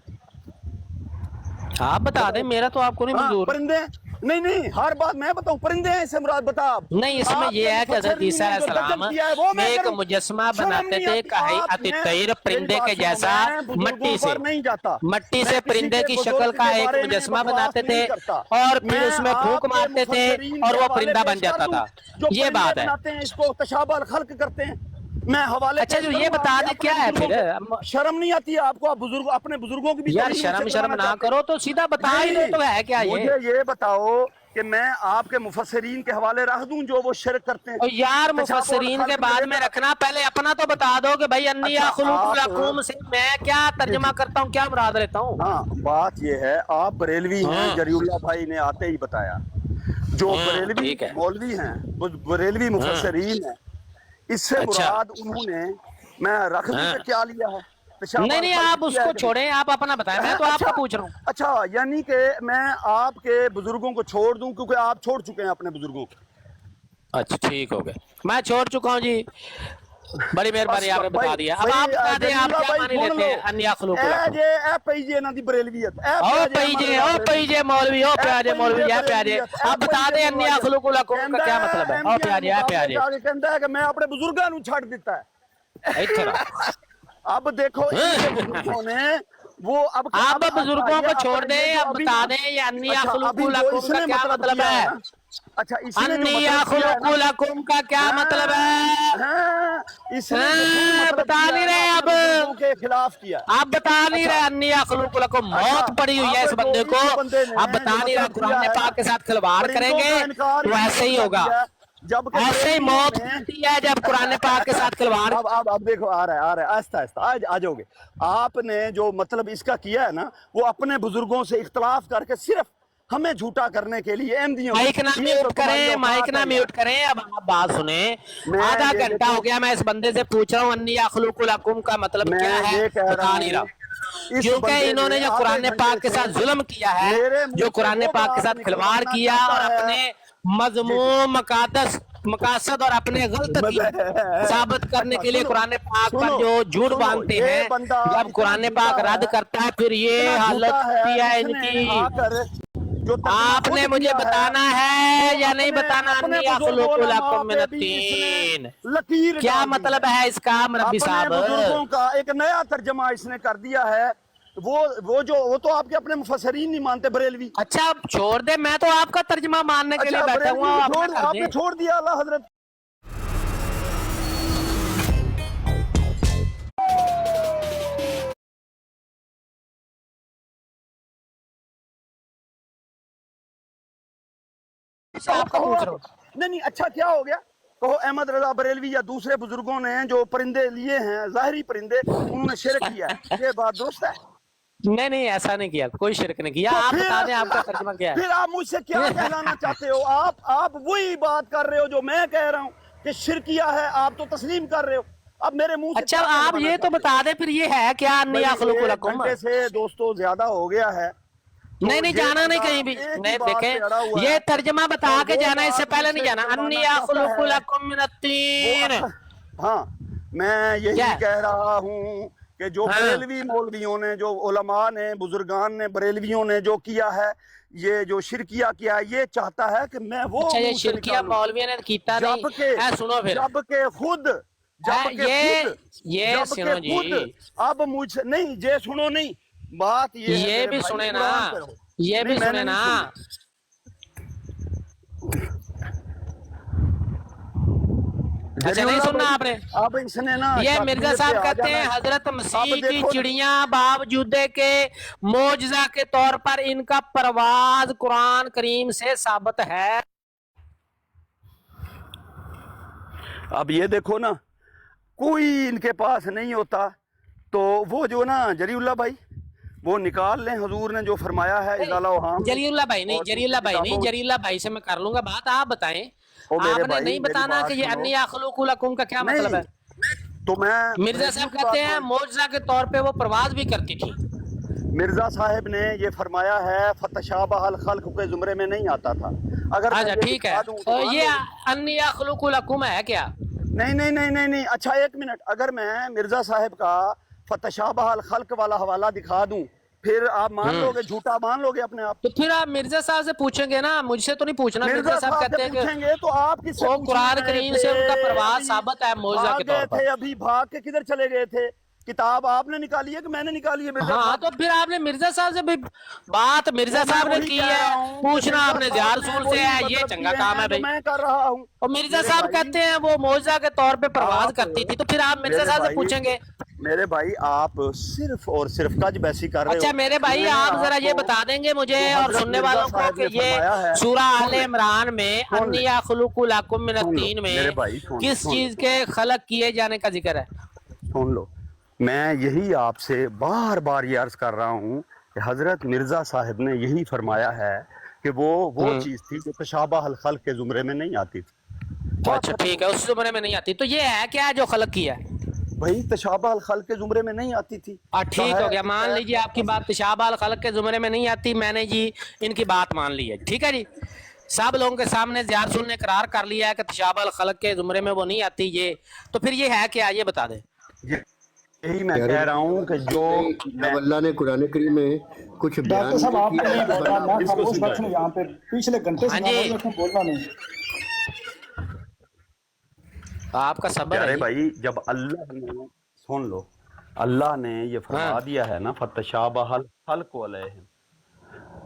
आप बता दें, मेरा तो आपको नहीं हाँ, मंजूर। परिंदे हैं। नहीं नहीं, हर बात मैं बताऊं, परिंदे हैं, इससे मुराद बता आप। नहीं, इसमें आपने ये है कि हजरत मुफस्सिरीन ईसा ने जो अलैहिस्सलाम दखल किया है, वो मैं एक करूं। मुजस्समा शर्म बनाते नहीं थे, आती कहीं आपने? अतितैर परिंदे मेरी के बात सुनो, जैसा मैं बुजुर्गों मट्टी से, पर नहीं जाता। मट्टी मैं से किसी परिंदे के की बुजुर्ग शक्ल का के एक बारे में मुजस्मा बकवास बनाते थे नहीं करता। और फिर मैं उसमें फूंक आपके मारते थे मुफस्सिरीन और के वो हवाले परिंदा बन पेश कर जाता दूं, था। जो ये परिंदे बात है। बनाते हैं, इसको तशाबहल खल्क करते हैं। मैं हवाले अच्छा, पेश जो करूं ये बता आपके दे अपने क्या है बुजुर्गों फिर? के। शर्म नहीं आती है आपको? आप बुजुर्ग अपने बुजुर्गों की भी यार तौहीन शर्म से शर्म करवाना ना चाहते हैं? करो तो सीधा बता ही दो, तो है क्या ये? मुझे ये बताओ कि मैं आपके मुफस्सिरीन के हवाले रख दूं जो वो शिरक करते हैं? और यार तशाबुह मुफस्सिरीन के खल्क बाद में में रखना, पहले अपना तो बता दो कि भाई अन्नी अच्छा, अखलुकु आप- लकुम से मैं क्या तर्जुमा करता हूँ, क्या मुराद लेता हूँ? हाँ, बात ये है, आप बरेलवी हैं, हाँ। जरीउल्लाह भाई ने आते ही बताया। जो हाँ, बरेलवी ठीक है। मौलवी हैं, वो बरेलवी मुफस्सिरीन हैं। इससे अच्छा। मुराद उन्होंने, मैं रख दूं हाँ। कि क्या लिया है? तशाबुह नहीं नहीं, खल्क आप किया उसको है कि नहीं? छोड़ें, आप अपना बताएं, मैं तो आपको पूछ रहा हूँ। अच्छा, यानी कि मैं आपके बुजुर्गों को छोड़ दूं क्योंकि आप छोड़ चुके हैं अपने बुजुर्गों को। अच्छा ठीक हो गया, मैं छोड़ चुका हूँ जी, बड़ी मेहरबानी, आपने बता दिया। अब आप बता दें, आप क्या मानी लेते हैं अन्नी अखलुकु लकुम? ओ पीजे मौलवी, ओ प्यारे मौलवी, ये प्यारे, आप बता दें अन्नी अखलुकु लकुम का क्या मतलब है? ओ प्यारे, आ प्यारे, कहता है कि मैं अपने बुजुर्गों को छाड़ देता है। इतना अब देखो इनके बुजुर्गों ने वो अब आप बुजुर्गों को छोड़ दें, अब बता दें ये अन्नी अखलुकु लकुम का क्या मतलब है? अच्छा, इसने जो अन्नी मतलब किया है अखलुकु ना, लकुम का क्या मतलब है? हाँ, इसने जो हाँ, मतलब बता किया नहीं है रहे ना, अब। अपने बुजुर्गों के खिलाफ किया। आप बता नहीं रहे अन्नी अखलुकु लकुम, मौत पड़ी हुई है इस बंदे को, आप बता नहीं रहे, कुरान पाक के साथ खिलवाड़ करेंगे तो ऐसे ही होगा, जब ऐसे ही मौत होती है जब कुरान पाक के साथ खिलवाड़। अब देखो, आ रहा है आहिस्ता आहिस्ता आ जाओगे। आपने जो मतलब इसका किया है ना, वो अपने बुजुर्गों से इख्तलाफ करके सिर्फ हमें झूठा करने के लिए अहमदियों माइक ना म्यूट करें, माइक ना म्यूट करें। अब आप बात सुने, आधा घंटा हो गया मैं इस बंदे से पूछ रहा हूँ अन्नी अखलुकु लकुम का मतलब क्या है, बता नहीं रहा, क्योंकि इन्होंने जो कुरान पाक के साथ जुल्म किया है, जो कुरान पाक के साथ खिलवाड़ किया और अपने मजमूम मकासद और अपने गलत साबित करने के लिए कुरान पाक पर जो झूठ बांधते हैं, जब कुरान पाक रद्द करता है फिर ये हालत होती है इनकी। आपने मुझे बताना है या नहीं बताना अन्नी अखलुकु लकुम मिनत तीन, क्या मतलब है इसका मुरब्बी साहब? बुजुर्गों का एक नया तर्जमा इसने कर दिया है। वो तो आपके अपने मुफस्सिरीन नहीं मानते बरेलवी। अच्छा अब छोड़ दे, मैं तो आपका तर्जमा मानने के लिए बैठा हुआ हूँ, आपने छोड़ दिया अल्लाह हजरत से आपका पूछ रहा हूँ। नहीं अच्छा क्या हो गया, कहो अहमद रजा बरेलवी या दूसरे बुजुर्गों ने जो परिंदे लिए हैं, ज़ाहिरी परिंदे, उन्होंने शिरक किया है, ये बात दुरुस्त है? नहीं ऐसा नहीं किया, कोई शिरक नहीं किया। तो आप फिर- बता दें आपका तर्जुमा क्या है। फिर आप मुझसे क्या कहलाना चाहते हो? आप वही बात कर रहे हो जो मैं कह रहा हूँ कि शिरकिया है, आप तो तस्लीम कर रहे हो। अब मेरे मुंह से अच्छा क्या आप कहलाना ये तो चाहते बता दें फिर ये है क्या हो? अन्नी अखलुकु एक लकुम? घंटे से दोस्तों ज्यादा हो गया है, तो नहीं ये जाना नहीं बंदा कहीं भी। एक ही नहीं बात पे अड़ा हुआ देखें, ये है। तर्जमा बता और के वो जाना, इससे बात पहले नहीं मुझसे जाना। करवाना अन्नी चाहता अखलुकु है। लकुम मिनत्तीन। हाँ, मैं यही क्या? कह रहा हूँ कि जो हाँ। बरेलवी मौलवियों ने, जो उलमा ने, बुजुर्गान ने, बरेलवियों ने जो किया है, ये जो शिरकिया किया है, ये चाहता है कि मैं वो अच्छा ये मुंह से शिरकिया निकालूं। मौलवियों ने कीता नहीं। सुनो फिर, जबकि खुद ये सुनो जी, अब मुझसे नहीं, ये सुनो नहीं, बात ये है ये मेरे भी भाई, सुने ना, कुरान पे रहो। ये भी नहीं, सुने मैंने ना। नहीं सुना। अच्छा नहीं सुनना आपने? अब इसने ना ये मिर्जा साहब कहते हैं हजरत मसीह की चिड़िया बावजूद के मोजजा के तौर पर इनका परवाज कुरान करीम से साबित है। अब ये देखो ना, कोई इनके पास नहीं होता, तो वो जो ना जरीउल्लाह भाई, वो निकाल लें, हुजूर ने जो फरमाया है इज़ाला वहाम। जरीउल्लाह भाई नहीं, और जरीउल्लाह भाई नहीं, किताबों- जरीउल्लाह भाई से मैं कर लूंगा बात। आप बताएं, ओ मेरे आपने भाई, नहीं मेरी बताना बात कि ये सुनो। अन्नी अखलुकु लकुम का क्या मतलब है। तो मैं मिर्जा साहब कहते हैं मोजजा के तौर पे वो परवाज भी करती थी। मिर्जा साहब ने ये फरमाया है फतशाबहल खल्क के जुमरे में नहीं आता था। अगर मैं अच्छा ये ठीक है, दिखा दूं तो मान ये लो- अन्नी अखलुकु लकुम है क्या? नहीं, अच्छा एक मिनट, अगर मैं मिर्जा साहब का फतशाबहल खल्क वाला हवाला दिखा दूं, फिर आप मान लोगे, झूठा मान लोगे अपने आप? तो फिर आप मिर्जा साहब से पूछेंगे ना, मुझसे तो नहीं पूछना। मिर्जा साहब से कहते हैं कि पूछेंगे तो आप किससे वो पूछने कुरान गए करीम थे? से उनका परवाज अभी साबित है मौजज़ा के भाग तौर गए पर। थे, अभी भाग के किधर चले गए थे? किताब आपने निकाली है कि मैंने निकाली है? मिर्जा हाँ साहब? तो फिर आपने मिर्जा साहब से भी बात मिर्जा मैं साहब ने वही की कह है, रहा हूं कि पूछना मिर्जा आपने साहब जार ने रसूल वही से है, ये मतलब चंगा किए काम है हैं जो भाई। मैं कर रहा हूँ। और मिर्जा मेरे साहब भाई- कहते हैं वो मौजज़ा के तौर पे परवाज आप- करती थी, तो फिर आप मिर्जा मेरे साहब से भाई- पूछेंगे। मेरे भाई, आप सिर्फ और सिर्फ कज बैसी कर रहे हो। अच्छा मेरे भाई, मैंने आप जरा ये आपको बता देंगे मुझे जो और हजरत सुनने मिर्जा वालों को साहब कि ने ये फरमाया है, सूरह सुन आल ले, इमरान में सुन ले। अन्नी अखलुकु लकुम मिनत्तीन सुन लो, मेरे में भाई, सुन किस सुन चीज के खलक किए जाने का जिक्र है? सुन लो, मैं यही आपसे बार बार ये अर्ज कर रहा हूँ कि हजरत मिर्जा साहब ने यही फरमाया है कि वो चीज थी जो तशाबहल खल्क के जुमरे में नहीं आती थी। अच्छा ठीक है, उस जुमरे में नहीं आती, तो ये है क्या जो खलक किया है? भाई तशाबहल खल्क के जुमरे में नहीं आती थी। ठीक हो गया, मान लीजिए आपकी बात तशाबहल खलक के जुमरे में नहीं आती, मैंने जी इनकी बात मान ली है, ठीक है जी। सब लोगों के सामने ज़ियार रसूल ने करार कर लिया है कि तशाबहल खलक के जुमरे में वो नहीं आती। ये तो फिर ये है क्या, ये बता दे। यही मैं कह रहा हूँ कि जो जब अल्लाह ने कुरान करीम में कुछ बयान डॉक्टर साहब आपने नहीं बोलना, मैं इसको खामोश सुना बैठूं यहाँ पे पिछले घंटे से हाँ जी। खामोश बैठूं, बोलना नहीं। आपका सब्र अरे है जी। भाई, जब अल्लाह ने, सुन लो, अल्लाह ने ये फरमा हाँ। दिया है ना फतशाबहल खल्क अलैहिम,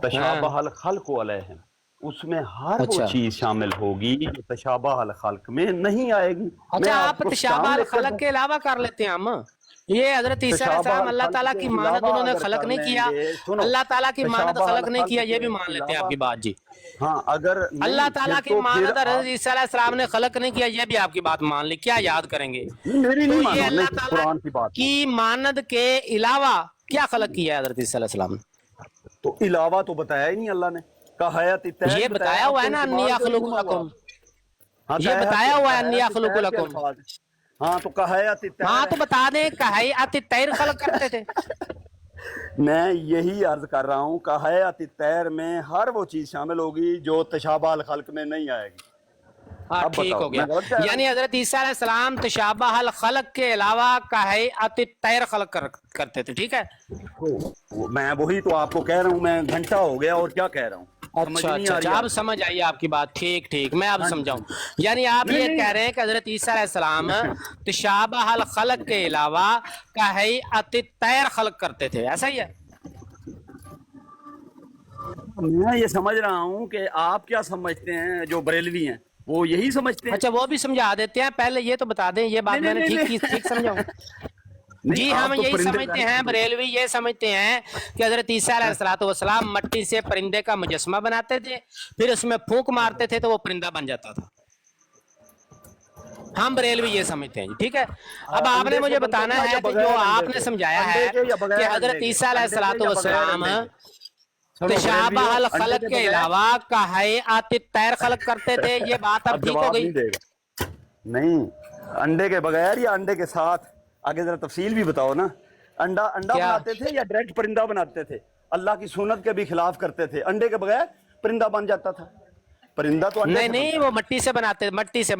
तशाबहल खल्क अलैहिम, उसमें हर अच्छा। वो चीज शामिल होगी जो तशाबहल खल्क में नहीं आएगी। मैं अच्छा आप आपको तशाबहल सामने कर खलक दूं। के अलावा कर लेते हैं हम। ये हजरत ईसा अलैहिस्सलाम तशाबहल अल्लाह ताला खल्क की के मानद अलावा उन्होंने अगर खलक कर नहीं किया, लेंगे, सुनो, अल्लाह ताला की मानद तशाबहल खलक नहीं किया, ये भी खल्क मान के लेते हैं आपकी अलावा- बात जी। हाँ, अगर नहीं, अल्लाह ताला फिर की तो मानद फिर हजरत आप- ईसा अलैहिस्सलाम ने खलक नहीं किया, ये भी आपकी बात मान ली, क्या याद करेंगे? मेरी तो नहीं ये मानो, अल्लाह नहीं, ताला कुरान की बात की मानद के अलावा क्या खलक किया है हजरत ईसा अलैहिस्सलाम ने? तो इलावा तो बताया ही नहीं अल्लाह ने। कहायत ये बताया हुआ है ना अन्नी अखलुकु लकुम, ये बताया हुआ है अन्नी अखलुकु लकुम। हाँ, तो कहायत हाँ तो बता दें, कहाई आती तैर खलक करते थे। मैं यही अर्ज कर रहा हूँ, कहायत तैर में हर वो चीज शामिल होगी जो तशाबहल खल्क में नहीं आएगी। हाँ अब ठीक बताओ, हो गया, मैं गलत कह रहा हूं? यानी हजरत ईसा अलैहिस्सलाम तशाबहल खलक के अलावा कहाई आती तैर खलक करते थे, ठीक है। मैं वही तो आपको कह रहा हूँ, मैं घंटा हो गया और क्या कह रहा हूँ। अच्छा अच्छा, अब समझ आई आपकी बात, ठीक ठीक, मैं अब समझाऊं। यानी आप ये कह रहे हैं कि हजरत ईसा अलैहिस्सलाम तशाबहल खलक के अलावा कहाई आती तैर खलक करते थे, ऐसा ही है? मैं ये समझ रहा हूँ कि आप क्या समझते हैं, जो बरेलवी हैं वो यही समझते हैं। अच्छा वो भी समझा देते हैं, पहले ये तो बता दें, ये बात नहीं, मैंने नहीं, ठीक नहीं। ठीक समझाऊं? जी हम यही समझते हैं, बरेलवी ये समझते हैं कि हजरत ईसा अलैहिस्सलाम मट्टी से परिंदे का मुजस्समा बनाते थे, फिर उसमें फूंक मारते थे तो वो परिंदा बन जाता था। हम बरेलवी ये समझते हैं। ठीक है, अब आपने मुझे बताना है कि जो आपने समझाया है कि हजरत ईसा अलैहिस्सलाम तशाबहल खल्क के अलावा काहयात तैर खल्क करते थे, ये बात अब ठीक हो गई? नहीं, अंडे के बगैर या अंडे के साथ? आगे जरा तफसील भी बताओ ना। अंडा बनाते थे या डायरेक्ट परिंदा बनाते थे? अल्लाह की सुन्नत के भी खिलाफ करते थे, अंडे के बगैर परिंदा बन जाता था। परिंदा तो नहीं, वो मट्टी से बनाते, मट्टी से